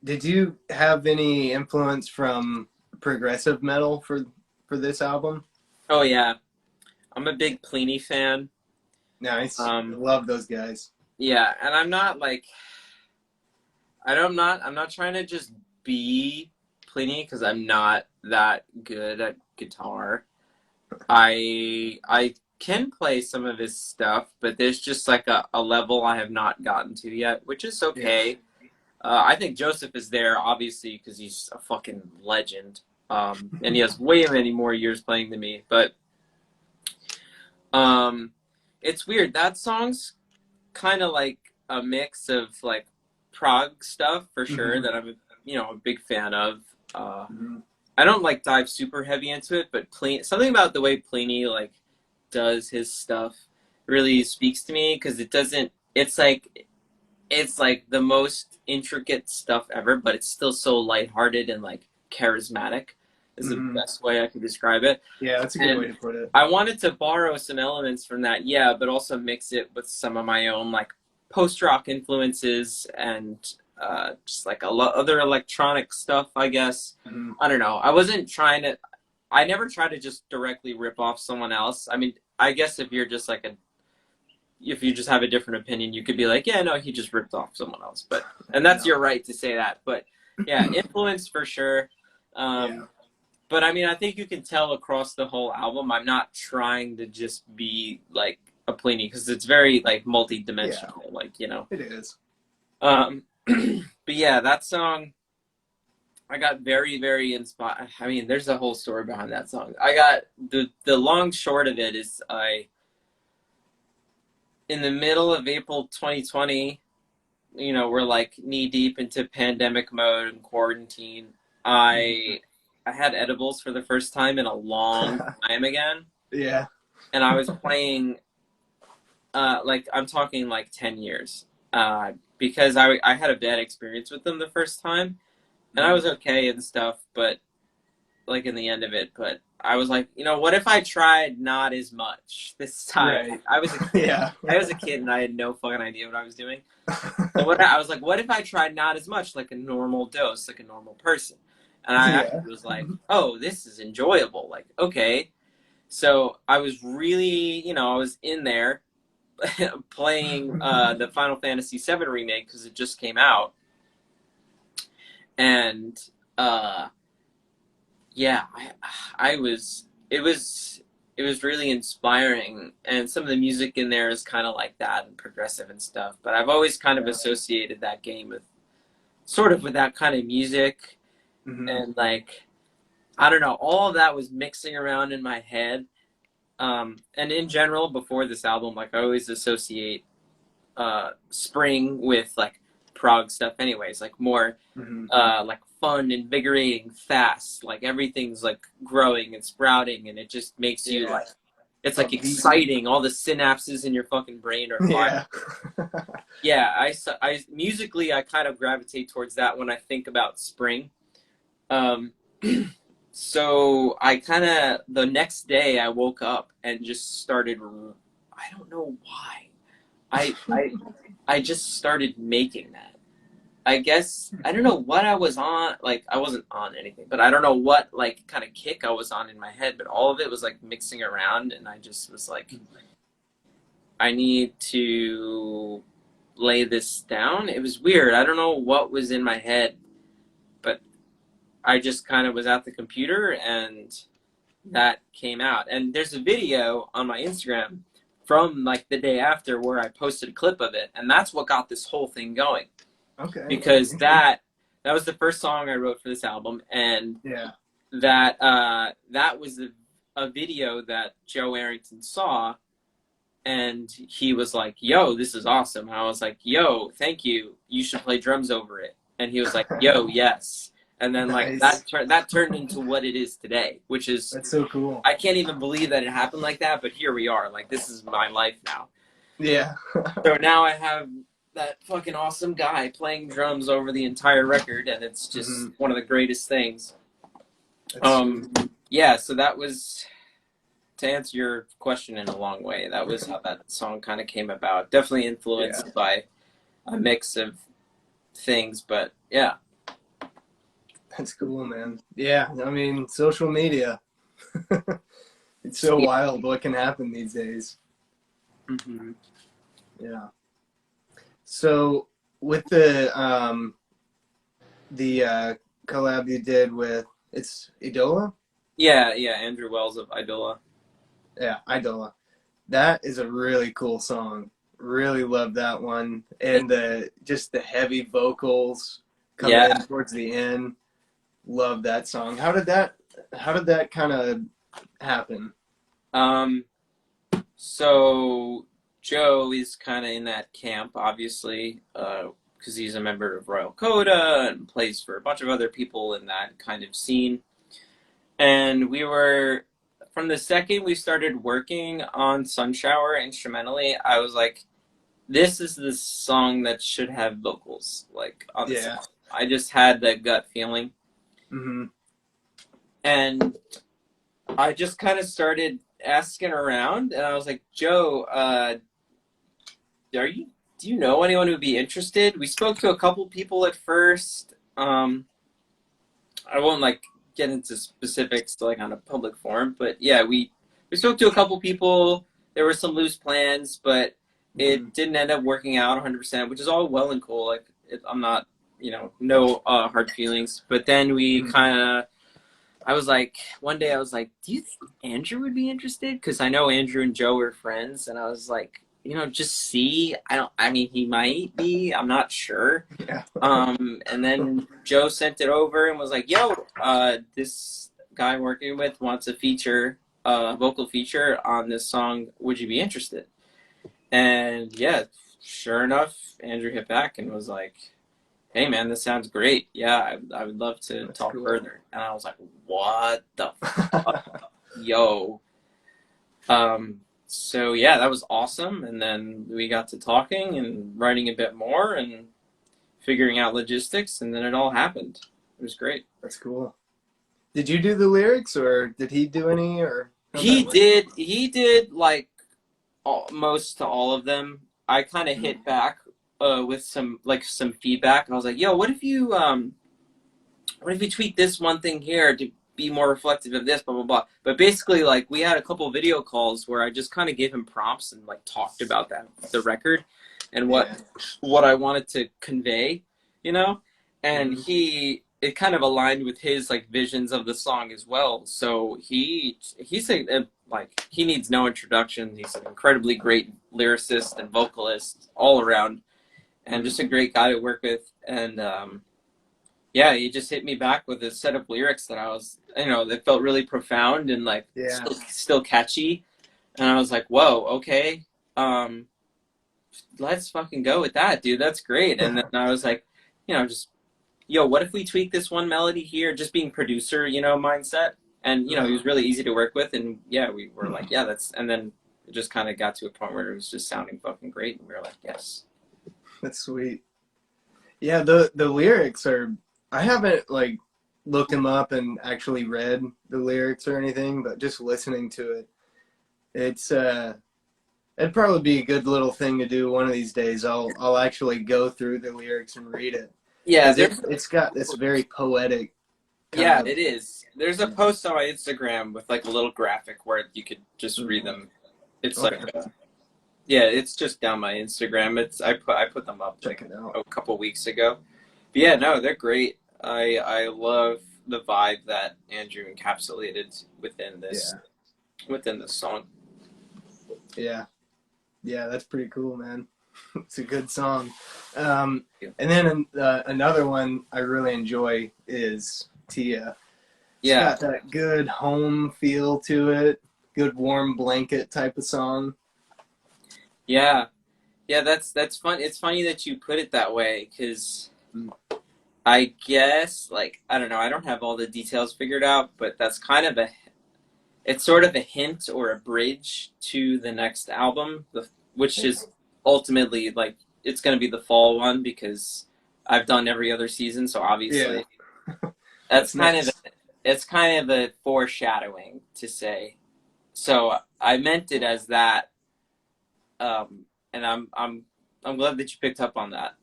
Did you have any influence from progressive metal for this album? Oh yeah, I'm a big Pliny fan. Nice. I Um, love those guys. yeah, and I'm not like I'm not trying to just be Pliny because I'm not that good at guitar. I can play some of his stuff, but there's just like a level I have not gotten to yet, which is Yeah. okay. I think Joseph is there obviously because he's a fucking legend, and he has way many more years playing than me. But um, it's weird. That song's kind of like a mix of like prog stuff for sure Hmm. that I'm a big fan of. Hmm. I don't like dive super heavy into it, but something about the way Pliny like does his stuff really speaks to me because it doesn't. It's like the most intricate stuff ever, but it's still so lighthearted and like charismatic. Is the Hmm. best way I could describe it. Yeah, that's a good way And to put it. I wanted to borrow some elements from that, yeah, but also mix it with some of my own like post rock influences and just like a lot other electronic stuff, I guess. Hmm. I don't know. I wasn't trying to. I never try to just directly rip off someone else. I mean, I guess if you just have a different opinion, you could be like, yeah, no, he just ripped off someone else. And that's No. your right to say that. But yeah, influence for sure. Yeah. Um, but I mean, I think you can tell across the whole album. I'm not trying to just be like a Pliny because it's very like multi-dimensional, It is. But yeah, that song, I got very, very inspired. I mean, there's a whole story behind that song. I got the long short of it is in the middle of April 2020, we're like knee deep into pandemic mode and quarantine. I had edibles for the first time in a long time again, Yeah. and I was playing like I'm talking like 10 years because I had a bad experience with them the first time, and I was okay and stuff, but like in the end of it, but I was like, what if I tried not as much this time? Right. I was a kid. Yeah. I was a kid and I had no fucking idea what I was doing. So I was like, what if I tried not as much, like a normal dose, like a normal person? And I Yeah. actually was like, oh, this is enjoyable. Like, okay. So I was really, I was in there playing the Final Fantasy VII remake because it just came out, and yeah, I was it was really inspiring, and some of the music in there is kind of like that and progressive and stuff. But I've always kind of Yeah. associated that game with sort of with that kind of music, Hmm. and like I don't know, all of that was mixing around in my head. And in general, before this album, like I always associate spring with like prog stuff anyways, like more Hmm. like fun, invigorating, fast, like everything's like growing and sprouting, and it just makes you Yeah. like it's like Upbeat. exciting. All the synapses in your fucking brain are firing. Yeah. Yeah, I musically I kind of gravitate towards that when I think about spring. um so I kind of the next day I woke up and just started, I don't know why, i i I just started making that. I guess I don't know what I was on. Like I wasn't on anything, but I don't know what like kind of kick I was on in my head. But all of it was like mixing around, and I just was like, I need to lay this down. It was weird. I don't know what was in my head, but I just kind of was at the computer, and that came out. And there's a video on my Instagram from like the day after where I posted a clip of it, and that's what got this whole thing going. Okay. Because that was the first song I wrote for this album, and Yeah. that was a video that Joe Arrington saw, and he was like, "Yo, this is awesome." And I was like, "Yo, thank you. You should play drums over it." And he was like, "Yo, yes." And then like Nice. that turned into what it is today, which is That's so cool. I can't even believe that it happened like that, but here we are. Like this is my life now. Yeah. So now I have that fucking awesome guy playing drums over the entire record, and it's just one of the greatest things. Yeah, so that was, to answer your question in a long way, that was how that song kind of came about. Definitely influenced by a mix of things, but yeah. That's cool, man. Yeah, I mean, social media. It's so wild what can happen these days. Mm-hmm. Yeah. So with the collab you did with it's Idola? Yeah, Andrew Wells of Idola. Yeah, Idola. That is a really cool song. Really love that one. And just the heavy vocals coming in towards the end. Love that song. How did that kind of happen? So Joe is kind of in that camp, obviously, because he's a member of Royal Coda and plays for a bunch of other people in that kind of scene. And we were, from the second we started working on Sunshower instrumentally, I was like, this is the song that should have vocals, like on the song. I just had that gut feeling. Mm-hmm. And I just kind of started asking around, and I was like, Joe, do you know anyone who would be interested? We spoke to a couple people at first. I won't like get into specifics like on a public forum, but yeah, we spoke to a couple people. There were some loose plans, but it didn't end up working out 100%, which is all well and cool. Like I'm not, no hard feelings. But then we I was like, one day I was like, do you think Andrew would be interested? Because I know Andrew and Joe are friends, and I was like, just see. I mean, he might be. I'm not sure. Yeah. And then Joe sent it over and was like, yo, this guy I'm working with wants a vocal feature on this song. Would you be interested? And yeah, sure enough, Andrew hit back and was like, hey man, this sounds great. Yeah, I would love to talk further. And I was like, what the fuck? Yo. So yeah, that was awesome. And then we got to talking and writing a bit more and figuring out logistics, and then it all happened. It was great. That's cool. Did you do the lyrics, or did he do any, or? He did like most to all of them. I kind of hit back with some feedback, and I was like, "Yo, what if you tweak this one thing here? be more reflective of this, blah blah blah. But basically, like, we had a couple video calls where I just kind of gave him prompts and like talked about the record and Yeah. what I wanted to convey, you know. And Mhm. it kind of aligned with his like visions of the song as well. So he's like, he needs no introduction. He's an incredibly great lyricist and vocalist all around, and just a great guy to work with. And yeah, he just hit me back with a set of lyrics that I was, that felt really profound and like Yeah. still catchy. And I was like, whoa, okay, um, let's fucking go with that, dude. That's great. And then I was like, just, yo, what if we tweak this one melody here? Just being producer, mindset. And he was really easy to work with. And yeah, we were like, yeah, and then it just kind of got to a point where it was just sounding fucking great. And we were like, yes. That's sweet. Yeah, the lyrics are. I haven't like looked them up and actually read the lyrics or anything, but just listening to it, it's it'd probably be a good little thing to do one of these days. I'll actually go through the lyrics and read it Yeah, because it's got this very poetic kind yeah, of. it is. There's a post on my Instagram with like a little graphic where you could just read them. It's Okay, like, yeah, it's just down my Instagram. I put them up check like it out. a couple weeks ago. But yeah, no, they're great. I love the vibe that Andrew encapsulated Yeah, within this song. yeah, yeah. That's pretty cool, man. It's a good song. Yeah. And then another one I really enjoy is Tia. It's Yeah, got that good home feel to it, good warm blanket type of song. yeah, yeah. That's fun. It's funny that you put it that way because I guess, like, I don't know. I don't have all the details figured out, but that's kind of it's sort of a hint or a bridge to the next album, which is ultimately like it's going to be the fall one because I've done every other season, so Yeah, obviously that's that's kind of nice. it's kind of a foreshadowing to say. So I meant it as that, and I'm glad that you picked up on that.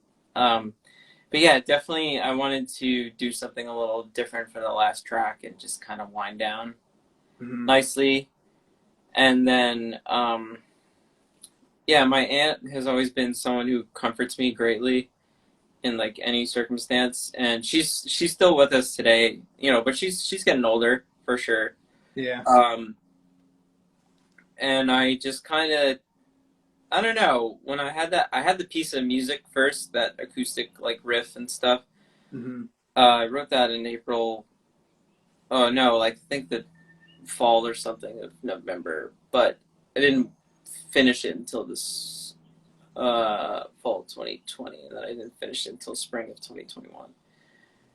But yeah, definitely, I wanted to do something a little different for the last track and just kind of wind down Mm-hmm. nicely. And then, yeah, my aunt has always been someone who comforts me greatly in like any circumstance, and she's still with us today, but she's getting older for sure. Yeah. Um, and I just kind of, I don't know, when I had the piece of music first, that acoustic like riff and stuff. Mm-hmm. I wrote that in April. Oh no, like, I think the fall or something of November, but I didn't finish it until this fall 2020, and then I didn't finish it until spring of 2021.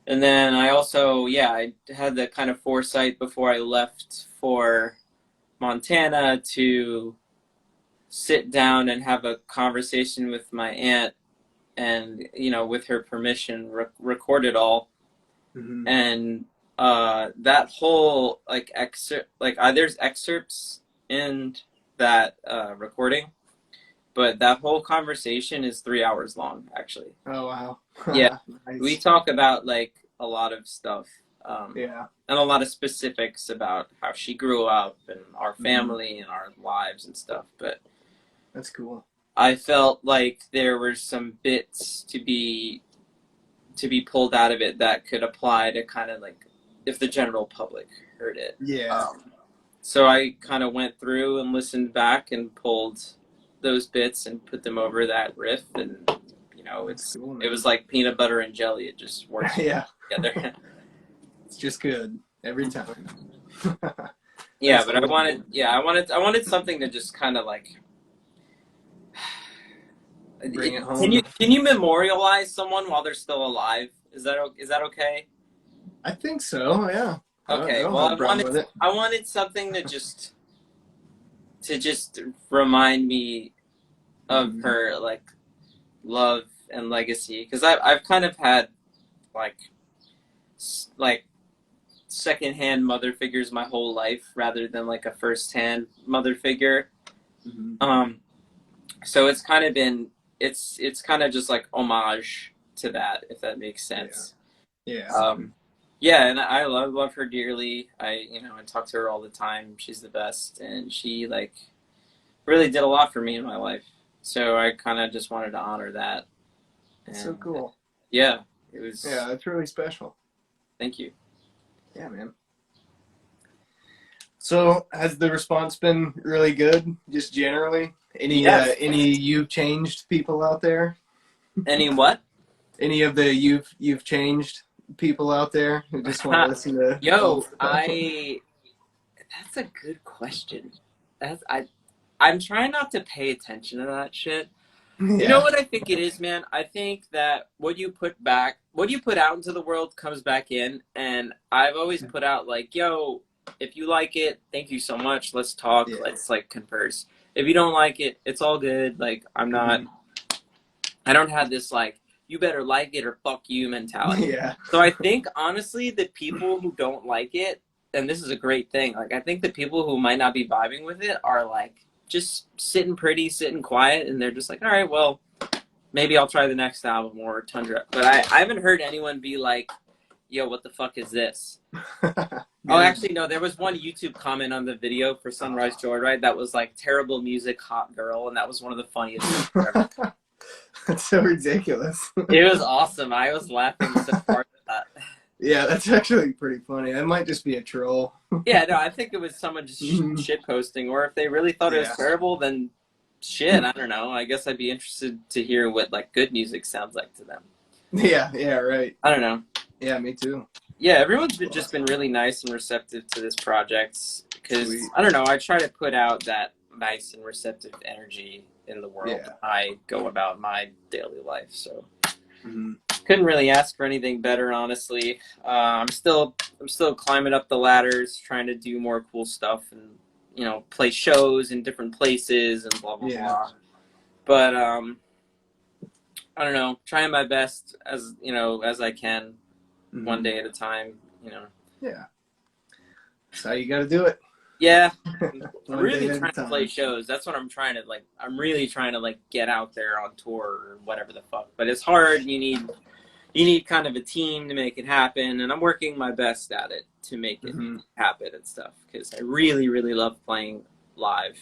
And then I also, yeah, I had the kind of foresight before I left for Montana to sit down and have a conversation with my aunt and, with her permission, record it all. Mm-hmm. And that whole like excerpt, like, there's excerpts in that recording, but that whole conversation is 3 hours long, actually. Oh wow. Yeah, we Nice. talk about like a lot of stuff, Yeah. and a lot of specifics about how she grew up and our Mm-hmm. family and our lives and stuff. But That's cool. I felt like there were some bits to be pulled out of it that could apply to kind of like if the general public heard it. Yeah. Um, so I kind of went through and listened back and pulled those bits and put them over that riff, and That's cool, it man. was like peanut butter and jelly. It just works Yeah. together. It's just good every time. Yeah, That's but cool. I wanted something to just kind of like, Bring it can you home. memorialize someone while they're still alive? Is that okay? I think so. Yeah. I Okay. don't Well, have a problem with it. I wanted something to just remind me of Mm-hmm. her like love and legacy, because I've kind of had like like secondhand mother figures my whole life rather than like a firsthand mother figure. Mm-hmm. Um, so it's kind of been it's kind of just like homage to that, if that makes Yeah. sense. Yeah. Um, Yeah, and I love her dearly. I talk to her all the time. She's the best, and she like really did a lot for me in my life. So I kind of just wanted to honor that. That's so And cool. yeah, it Yeah, was. that's really special. Thank you. Yeah, man. So has the response been really good, just generally? Yes. Any you've changed people out there? Any what? Any of the you've changed people out there who just want to listen to old Yo, stuff? I. That's a good question. That's I'm trying not to pay attention to that shit. You know Yeah. what I think it is, man? I think that what you put out into the world comes back in. And I've always put out like, yo, if you like it, thank you so much. Let's talk. Yeah. Let's like converse. If you don't like it, it's all good. Like, Hmm. I don't have this like, you better like it or fuck you mentality. Yeah. So I think honestly, the people who don't like it, and this is a great thing, like I think the people who might not be vibing with it are like just sitting pretty, sitting quiet, and they're just like, all right, well, maybe I'll try the next album or Tundra. But I haven't heard anyone be like, yo, what the fuck is this? Oh, Good. actually, no, there was one YouTube comment on the video for Sunrise Joyride that was like, terrible music, hot girl, and that was one of the funniest things ever. That's so ridiculous. It was awesome. I was laughing so hard at that. Yeah, that's actually pretty funny. That might just be a troll. Yeah, no, I think it was someone just Mhm. shit posting, or if they really thought it was Yeah. terrible, then shit, I don't know. I guess I'd be interested to hear what like good music sounds like to them. Yeah, yeah, right. I don't know. Yeah, me too. Yeah, everyone's just been really nice and receptive to this project because Sweet. I don't know. I try to put out that nice and receptive energy in the world. Yeah. I go about my daily life, so Mhm. couldn't really ask for anything better, honestly. I'm still climbing up the ladders, trying to do more cool stuff, and play shows in different places and blah blah Yeah. blah. But I don't know, trying my best as I can, Mhm. one day at a time. Yeah. That's how you got to do it. Yeah, I'm One really day at a trying to play time. shows. That's what I'm trying to like. I'm really trying to like get out there on tour or whatever the fuck. But it's hard. You need kind of a team to make it happen, and I'm working my best at it to make it Mhm. happen and stuff because I really, really love playing live.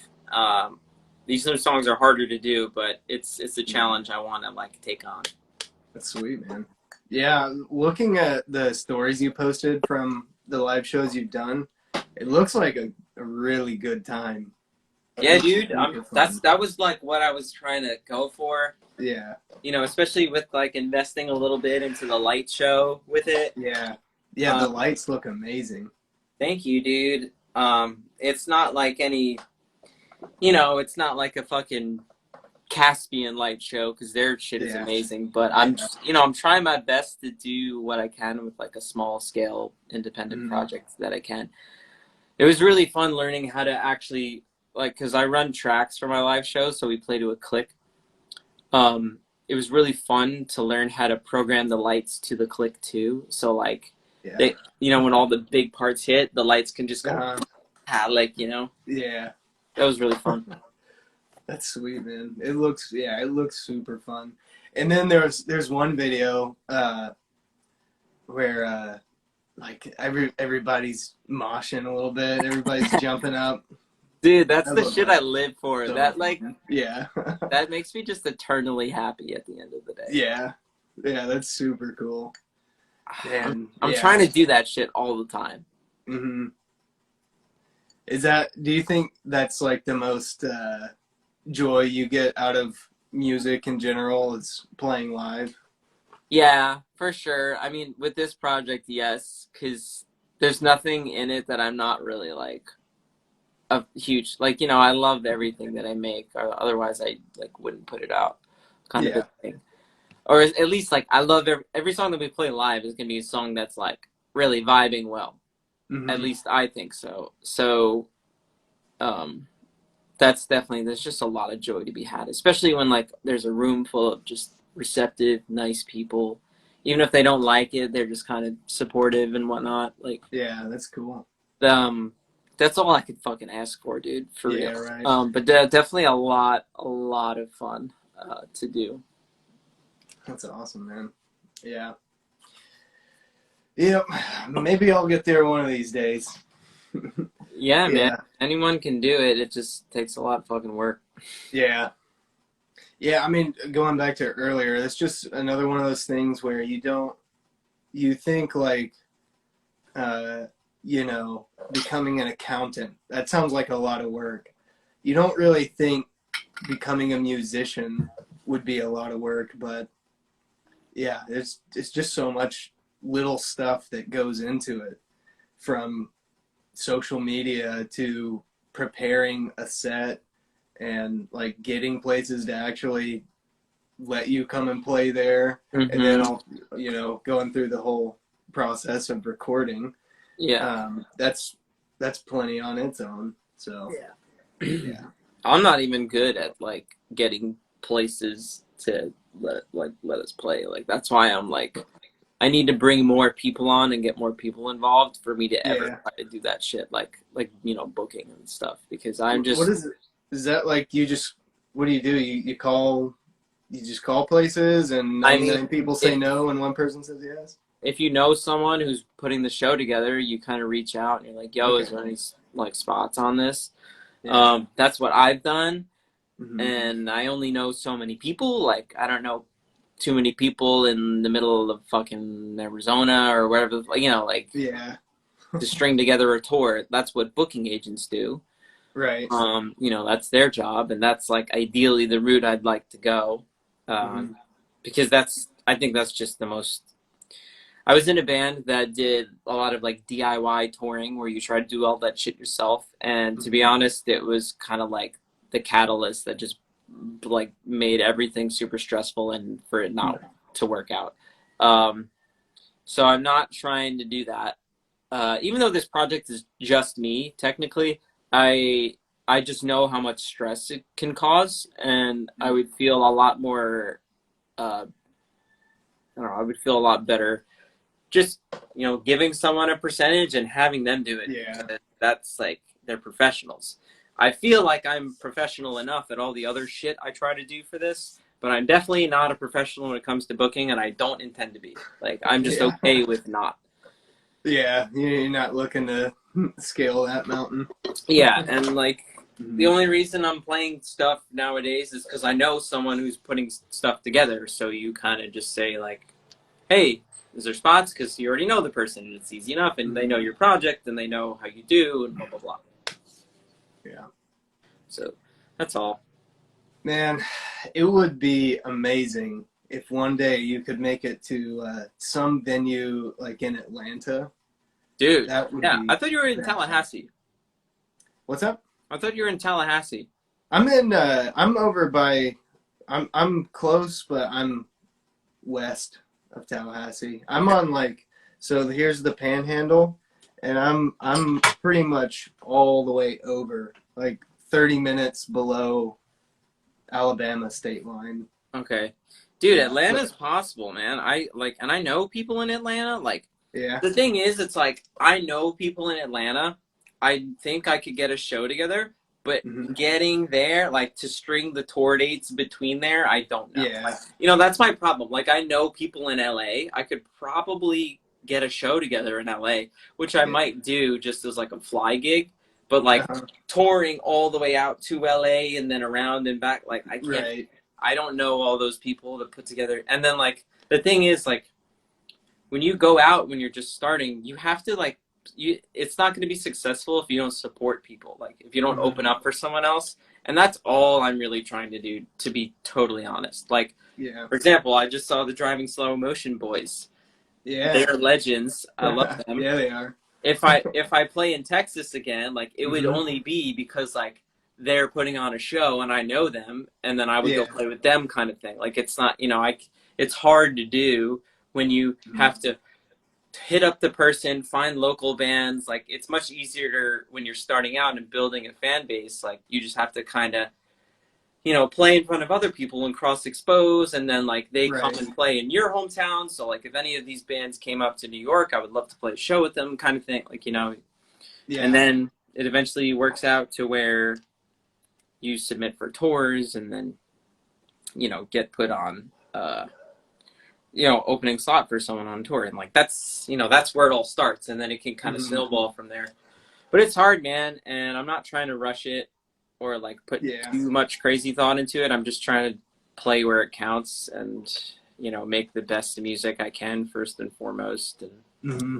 These new songs are harder to do, but it's a challenge I want to like take on. That's sweet, man. Yeah, looking at the stories you posted from the live shows you've done, it looks like a really good time. Yeah, It's dude. super fun. That was like what I was trying to go for. Yeah, Especially with like investing a little bit into the light show with it. yeah, yeah. The lights look amazing. Thank you, dude. It's not like it's not like a fucking Caspian light show because their shit is Yeah. amazing. But I'm trying my best to do what I can with like a small scale independent project that I can. It was really fun learning how to actually because I run tracks for my live shows, so we play to a click. It was really fun to learn how to program the lights to the click too. So like, Yeah. when all the big parts hit, the lights can just go, Yeah. That was really fun. That's sweet, man. It looks super fun. And then there's one video where like everybody's moshing a little bit, everybody's jumping up. Dude, that's I the love shit that. I live for. So That like fun. Yeah. that makes me just eternally happy at the end of the day. Yeah. Yeah, that's super cool. Man, I'm yeah. trying to do that shit all the time. Mm-hmm. Do you think that's like the most joy you get out of music in general is playing live? Yeah, for sure. I mean, with this project, yes, because there's nothing in it that I'm not really like a huge I love everything that I make. Or otherwise, I like wouldn't put it out, kind of Yeah. a thing. Or at least like I love every song that we play live is gonna be a song that's like really vibing well. Mm-hmm. At least I think so. So, there's just a lot of joy to be had, especially when like there's a room full of just receptive, nice people. Even if they don't like it, they're just kind of supportive and whatnot. Like, Yeah, that's cool. that's all I could fucking ask for, dude. For Yeah, real. right. But definitely a lot of fun to do. That's awesome, man. Yeah. Yep. Maybe I'll get there one of these days. Yeah, man. Yeah. Anyone can do it. It just takes a lot of fucking work. Yeah. Yeah. I mean, going back to earlier, it's just another one of those things where you think like, uh, becoming an accountant. That sounds like a lot of work. You don't really think becoming a musician would be a lot of work, but yeah, it's just so much little stuff that goes into it, from social media to preparing a set and like getting places to actually let you come and play there, and then Hmm. all going through the whole process of recording. Yeah. That's plenty on its own. So yeah, I'm not even good at like getting places to let us play. Like that's why I'm like I need to bring more people on and get more people involved for me to ever yeah. try to do that shit like booking and stuff because I'm What just is it? Is that like you just? What do? You just call places and I mean 99 people say if no and one person says yes? if you know someone who's putting the show together, you kind of reach out and you're like, "Yo, is Okay. there any like spots on this?" Yeah. That's what I've done, Hmm. and I only know so many people. Like I don't know too many people in the middle of fucking Arizona or wherever, like Yeah. to string together a tour. That's what booking agents do. Right. That's their job, and that's like ideally the route I'd like to go, Hmm. um, because I think that's just the most. I was in a band that did a lot of like DIY touring where you try to do all that shit yourself, and to be Hmm. honest, it was kind of like the catalyst that just like made everything super stressful and for it not to work out. Um, so I'm not trying to do that. Even though this project is just me, technically, I I just know how much stress it can cause, and I would feel a lot more. I don't know. I would feel a lot better just giving someone a percentage and having them do it Yeah. because that's like they're professionals. I feel like I'm professional enough at all the other shit I try to do for this, but I'm definitely not a professional when it comes to booking, and I don't intend to be. Like I'm just Yeah. okay with not. Yeah. You're not looking to scale that mountain. Yeah, and like the Hmm. only reason I'm playing stuff nowadays is because I know someone who's putting stuff together. So you kind of just say like, "Hey, is there spots?" Because you already know the person, and it's easy enough, and they know Hmm. your project, and they know how you do, and blah blah blah. Yeah. So that's all, Man, it would be amazing if one day you could make it to some venue like in Atlanta. dude. That would Yeah, I be thought you were in fantastic. Tallahassee. What's up? I thought you were in Tallahassee. I'm over by I'm close, but I'm west of Tallahassee. I'm Okay. on like, so here's the panhandle, and I'm pretty much all the way over, like 30 minutes below Alabama state line. Okay. Dude, Yeah. So Atlanta's possible, man. I like, and I know people in Atlanta. Like, yeah. the thing is, it's like I know people in Atlanta. I think I could get a show together, but Hmm. getting there, like to string the tour dates between there, I don't know. Like, Yeah. that's my problem. Like, I know people in LA. I could probably get a show together in LA, which I Yeah. might do just as like a fly gig. But like Uh-huh. touring all the way out to LA and then around and back, like I can't. Right. I don't know all those people to put together. And then like the thing is like when you go out when you're just starting, you have to like it's not going to be successful if you don't support people. Like if you don't open Hmm. up for someone else. And that's all I'm really trying to do, to be totally honest. Like Yeah. for example, I just saw the Driving Slow Motion Boys. Yeah. They're legends. I love them. Yeah, they are. If I play in Texas again, like it would Hmm. only be because like they're putting on a show and I know them, and then I would go Yeah. play with them, kind of thing. Like it's not, it's hard to do when you Mhm. have to hit up the person, find local bands. Like it's much easier when you're starting out and building a fan base. Like you just have to kind of play in front of other people and cross expose, and then like they come Right. and play in your hometown. So like if any of these bands came up to New York, I would love to play a show with them, kind of thing. Like and Yeah. then it eventually works out to where you submit for tours, and then get put on opening slot for someone on tour. And like that's where it all starts, and then it can kind of Mhm. snowball from there. But it's hard, man, and I'm not trying to rush it or like put Yeah. too much crazy thought into it. I'm just trying to play where it counts and make the best music I can first and foremost, and Hmm.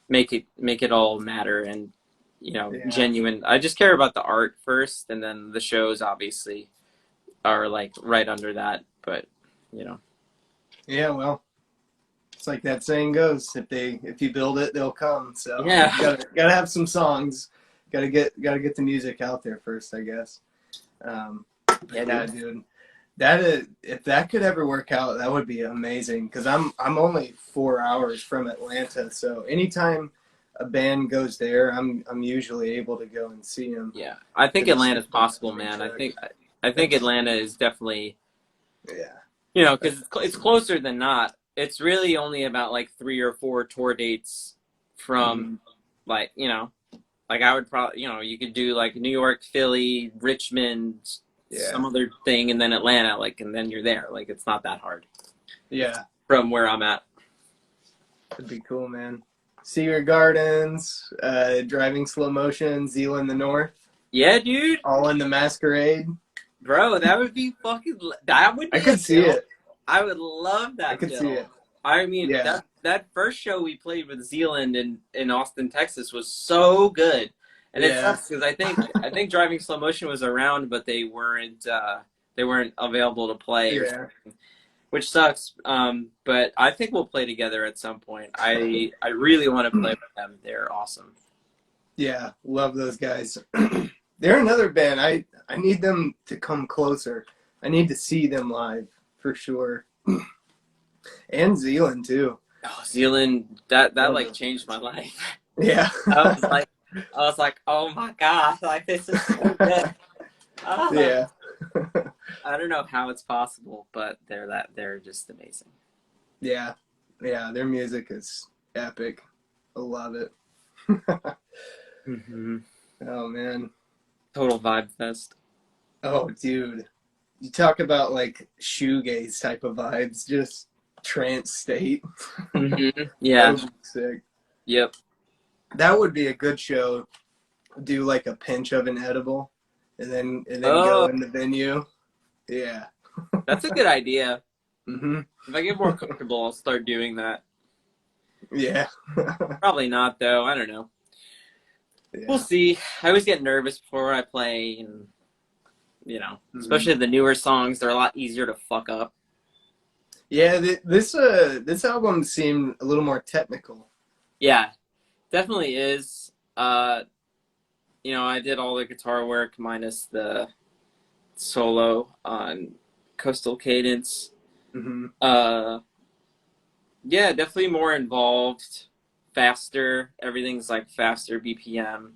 make it all matter, and Yeah. genuine. I just care about the art first, and then the shows obviously are like right under that. But you know, Yeah. Well, it's like that saying goes: if you build it, they'll come. So yeah, gotta have some songs. Gotta get the music out there first, I guess. yeah, Yeah, dude. dude. That is, if that could ever work out, that would be amazing. Because I'm only 4 hours from Atlanta, so anytime a band goes there, I'm usually able to go and see them Yeah, I to think the Atlanta's same possible, man. I truck. think I think That's Atlanta is definitely yeah. because it's closer than not. It's really only about like 3 or 4 tour dates from Mhm. like like I would probably you could do like New York, Philly, Richmond, Yeah. some other thing, and then Atlanta, like, and then you're there. Like it's not that hard Yeah. from where I'm at. That'd be cool, man. Seager Gardens, driving slow motion, Zealand the North, Yeah, dude, all in the masquerade. bro, that would be that would I be a could see bill. it. I would love I that could see bill. it. I mean, Yeah. that first show we played with Zealand in Austin, Texas was so good. And it Yeah. sucks because I think Driving Slow Motion was around, but they weren't available to play or Yeah. something, which sucks. But I think we'll play together at some point. I really want to play with them. They're awesome. Yeah. Love those guys. They're another band. I need them to come closer. I need to see them live for sure. And Zealand too. Oh, Zealand, that Love like those changed my guys. life. Yeah. I was like, oh my god, like this is so good. Ah. Yeah. I don't know how it's possible, but they're just amazing. Yeah. Yeah. Their music is epic. I love it. Hmm. Oh man. Total vibe fest. Oh dude. You talk about like shoegaze type of vibes, just trance state. Hmm. That Yeah. would be sick. Yep. That would be a good show. Do like a pinch of an edible and then go Oh, in the venue. Yeah. that's a good idea. Mhm. If I get more comfortable, I'll start doing that. Yeah. Probably not though. I don't know. We'll Yeah. see. I always get nervous before I play, and Mhm. especially the newer songs, they're a lot easier to fuck up. Yeah, this album seemed a little more technical. Yeah, definitely is. I did all the guitar work minus the solo on Coastal Cadence. Mhm. Uh, yeah, definitely more involved, faster. Everything's like faster BPM.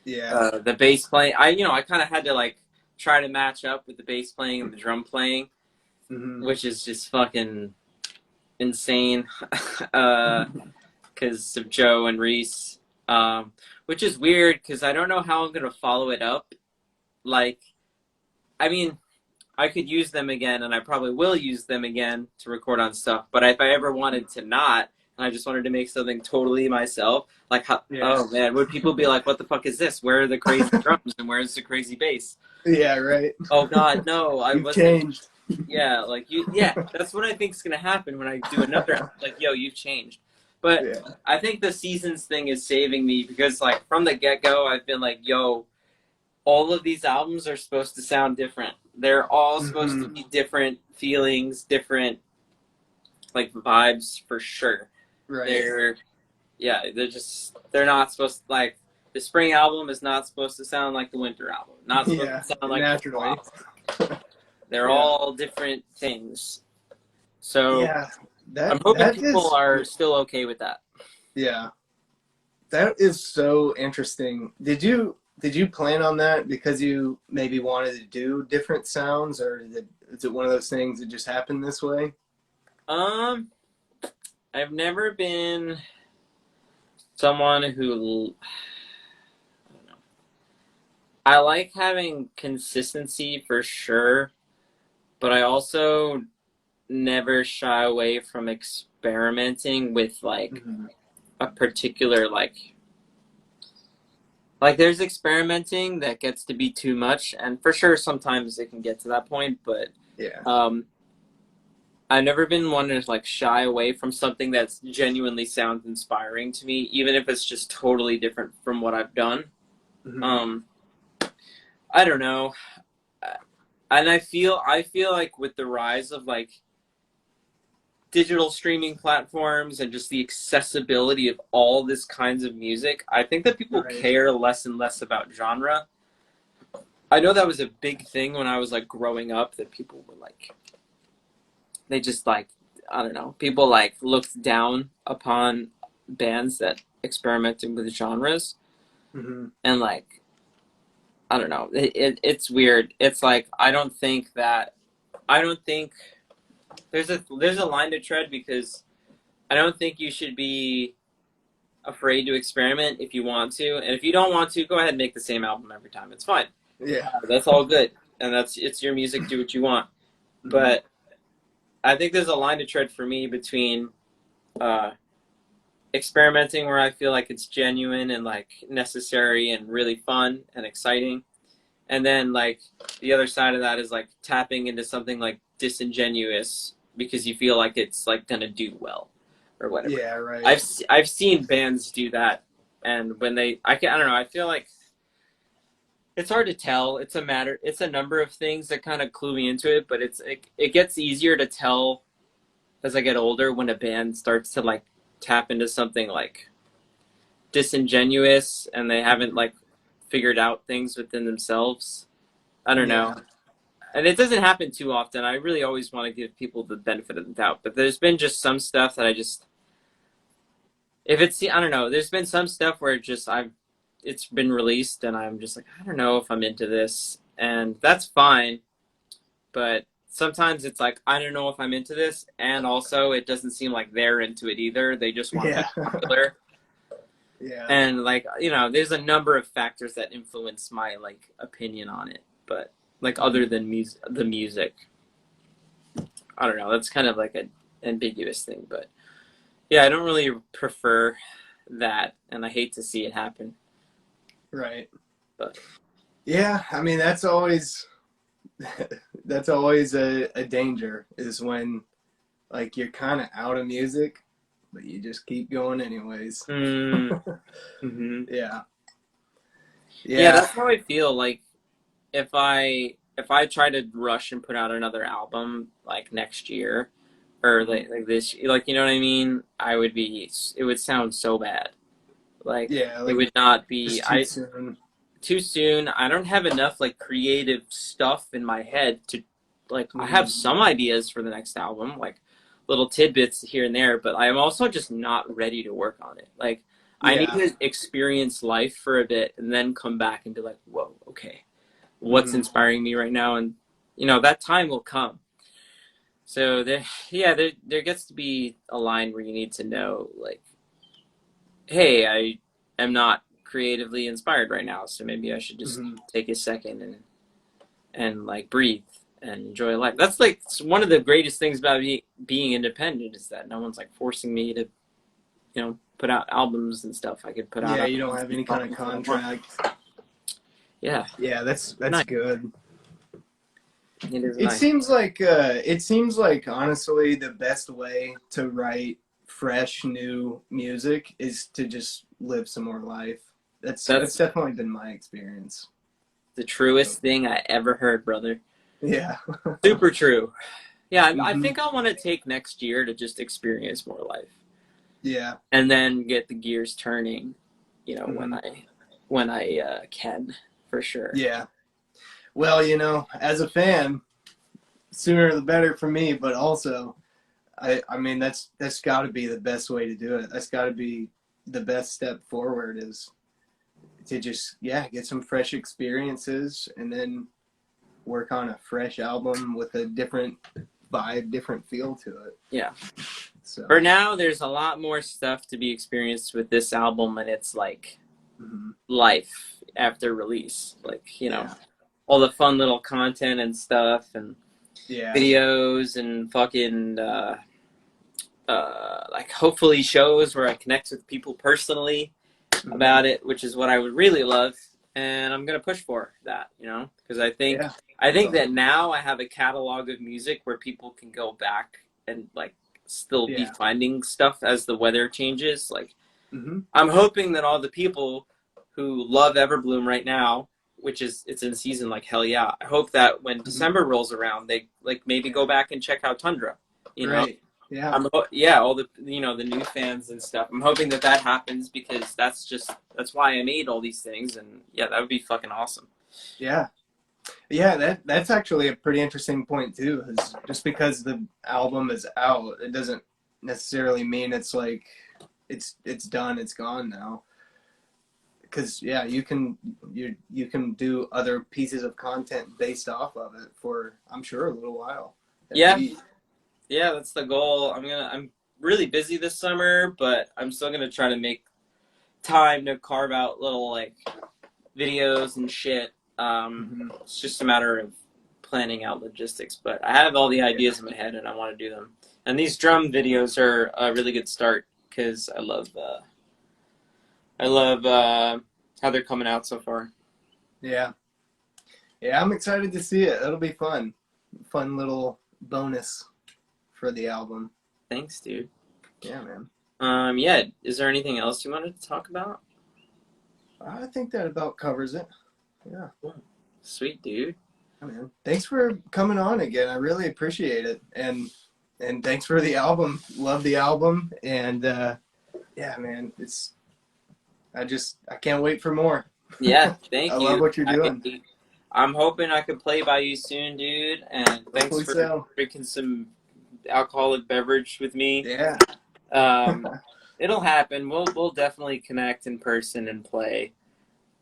Yeah. The bass playing, I kind of had to like try to match up with the bass playing and the drum playing, Mhm. which is just fucking insane. uh, because of Joe and Reese. Which is weird because I don't know how I'm gonna follow it up. Like, I mean, I could use them again, and I probably will use them again to record on stuff. But if I ever wanted to not, and I just wanted to make something totally myself, like, Yeah. oh man, would people be like, "What the fuck is this? Where are the crazy drums and where's the crazy bass?" Yeah, right. Oh God, no, I You've wasn't. changed. Yeah, like you. Yeah, that's what I think is gonna happen when I do another. Like, yo, you've changed. But Yeah. I think the seasons thing is saving me because, like, from the get go, I've been like, yo, all of these albums are supposed to sound different. They're all supposed to Mhm. be different feelings, different like vibes for sure. Right. They're they're not supposed to, like, the spring album is not supposed to sound like the winter album. Not supposed Yeah, to sound like the fall naturally. album. They're Yeah. all different things. So Yeah. I'm That hoping that people is are still okay with that. yeah. That is so interesting. Did you plan on that because you maybe wanted to do different sounds, or is it one of those things that just happened this way? Um, I've never been someone who I don't know. I like having consistency for sure, but I also never shy away from experimenting with like Hmm. a particular like there's experimenting that gets to be too much, and for sure sometimes it can get to that point, but Yeah. um I've never been one to like shy away from something that's genuinely sounds inspiring to me, even if it's just totally different from what I've done. Hmm. um I don't know. And I feel like with the rise of like digital streaming platforms and just the accessibility of all this kinds of music, I think that people Right. care less and less about genre. I know that was a big thing when I was like growing up, that people were like, they just like, I don't know, people like looked down upon bands that experimented with genres. Hmm. And like, I don't know, it's weird. It's like I don't think there's a line to tread, because I don't think you should be afraid to experiment if you want to, and if you don't want to, go ahead and make the same album every time. It's fine. Yeah. That's all good, and it's your music. Do what you want. Hmm. But I think there's a line to tread for me between uh, experimenting where I feel like it's genuine and like necessary and really fun and exciting, and then like the other side of that is like tapping into something like disingenuous because you feel like it's like gonna do well or whatever. Yeah. Right. I've seen bands do that, and when I don't know, I feel like it's hard to tell. It's a number of things that kind of clue me into it, but it gets easier to tell as I get older when a band starts to like tap into something like disingenuous and they haven't Hmm. like figured out things within themselves. I don't know. Yeah. And it doesn't happen too often. I really always want to give people the benefit of the doubt, but there's been just some stuff that I just, if it's, I don't know, there's been some stuff where it's been released and I'm just like, I don't know if I'm into this, and that's fine. But sometimes it's like, I don't know if I'm into this, and also it doesn't seem like they're into it either. They just want to be Yeah. popular. Yeah. And like, there's a number of factors that influence my like opinion on it, but like other Hmm. than the music, I don't know. That's kind of like an ambiguous thing, but yeah, I don't really prefer that, and I hate to see it happen. Right. But Yeah. I mean, that's always that's always a danger, is when like you're kind of out of music, but you just keep going anyways. mm-hmm. Yeah. Yeah, Yeah. that's how I feel. Like if I try to rush and put out another album like next year or Mhm. like this, like you know what I mean, it would sound so bad. Like Yeah. it Like would not be just too I soon. too soon. I don't have enough like creative stuff in my head to like I have Hmm. some ideas for the next album, like little tidbits here and there, but I am also just not ready to work on it. Like I need Yeah. to experience life for a bit and then come back and be like, whoa, okay, what's Hmm. inspiring me right now? And that time will come. So there gets to be a line where you need to know, like, hey, I am not creatively inspired right now, so maybe I should just Hmm. take a second and like breathe and enjoy life. That's like one of the greatest things about being independent, is that no one's like forcing me to put out albums and stuff. I could put out Yeah. You don't albums have and any kind of songs that I want. contract. Yeah, Yeah. That's nice. good. It is It nice. seems like honestly the best way to write fresh new music is to just live some more life. That's That's definitely been my experience. the truest thing I ever heard, brother. Yeah. Super true. Yeah, I Hmm. think I want to take next year to just experience more life, Yeah. and then get the gears turning. When Hmm. I can, for sure. Yeah. Well, as a fan, sooner the better for me, but also I mean that's got to be the best way to do it. That's got to be the best step forward, is to just get some fresh experiences and then work on a fresh album with a different vibe, different feel to it. Yeah. So, For now, there's a lot more stuff to be experienced with this album, and it's like mhm. life after release. Like, Yeah. all the fun little content and stuff. And Yeah. videos and fucking like hopefully shows where I connect with people personally about it, which is what I would really love, and I'm gonna push for that, you know, because Yeah. I That's think that awesome. now I have a catalog of music where people can go back and like still be Yeah. finding stuff as the weather changes. Like Hmm. I'm hoping that all the people who love Everbloom right now, which is it's in season like hell yeah, I hope that when Hmm. December rolls around, they like maybe go back and check out Tundra, you know. Right. Yeah. Yeah, all the the new fans and stuff. I'm hoping that that happens because that's why I made all these things, and yeah, that would be fucking awesome. Yeah. Yeah, that's actually a pretty interesting point too. Is just because the album is out, it doesn't necessarily mean it's like it's done, it's gone now. Because yeah, you can do other pieces of content based off of it for I'm sure a little while at Yeah, least. yeah, that's the goal. I'm really busy this summer, but I'm still gonna try to make time to carve out little like videos and shit. Hmm. It's just a matter of planning out logistics, but I have all the Yeah. ideas in my head and I want to do them. And these drum videos are a really good start because I love how they're coming out so far. Yeah. Yeah, I'm excited to see it. It'll be fun. Fun little bonus for the album. Thanks, dude. Yeah, man. Yeah. Is there anything else you wanted to talk about? I think that about covers it. Yeah. Sweet, dude. Yeah, man. Thanks for coming on again. I really appreciate it. And thanks for the album. Love the album. And yeah, man, I can't wait for more. Yeah, I thank love you. what you're doing. I'm hoping I could play by you soon, dude. And thanks Hopefully for so. drinking some alcoholic beverage with me. Yeah. Um, it'll happen. We'll definitely connect in person and play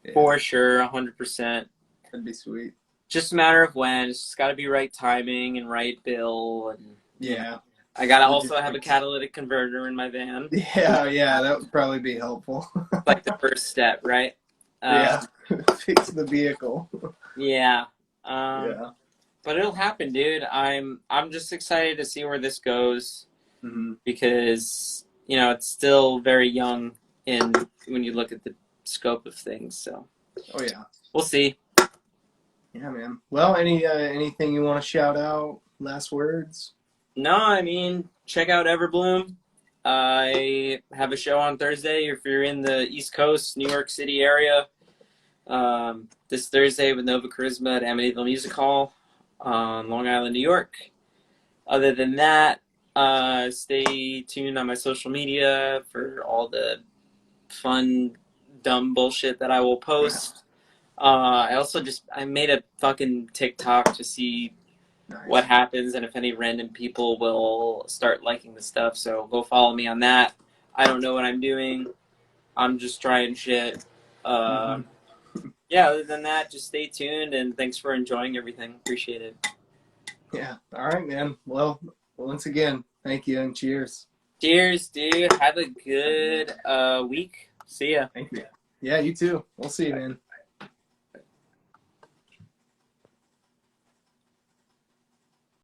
Yeah. for sure, 100%. That'd be sweet. Just a matter of when. It's just got to be right timing and right bill, and Yeah. I gotta also have a Logistics. catalytic converter in my van. Yeah, yeah, that would probably be helpful. Like the first step, right? Yeah. Um, Fix the vehicle. yeah. Yeah. But it'll happen, dude. I'm just excited to see where this goes Hmm. because it's still very young in when you look at the scope of things. So Oh yeah. we'll see. Yeah, man. Well, anything you want to shout out? Last words? No, I mean check out Everbloom. I have a show on Thursday if you're in the East Coast, New York City area. This Thursday with Nova Charisma at Amityville Music Hall on Long Island, New York. Other than that, stay tuned on my social media for all the fun, dumb bullshit that I will post. I made a fucking TikTok to see Nice. what happens and if any random people will start liking the stuff. So go follow me on that. I don't know what I'm doing. I'm just trying shit. Mhm. Yeah, other than that, just stay tuned and thanks for enjoying everything. Appreciate it. Yeah. All right, man. Well, once again, thank you and cheers. Cheers, dude. Have a good week. See ya. Thank you. Yeah, you too. We'll see you, man.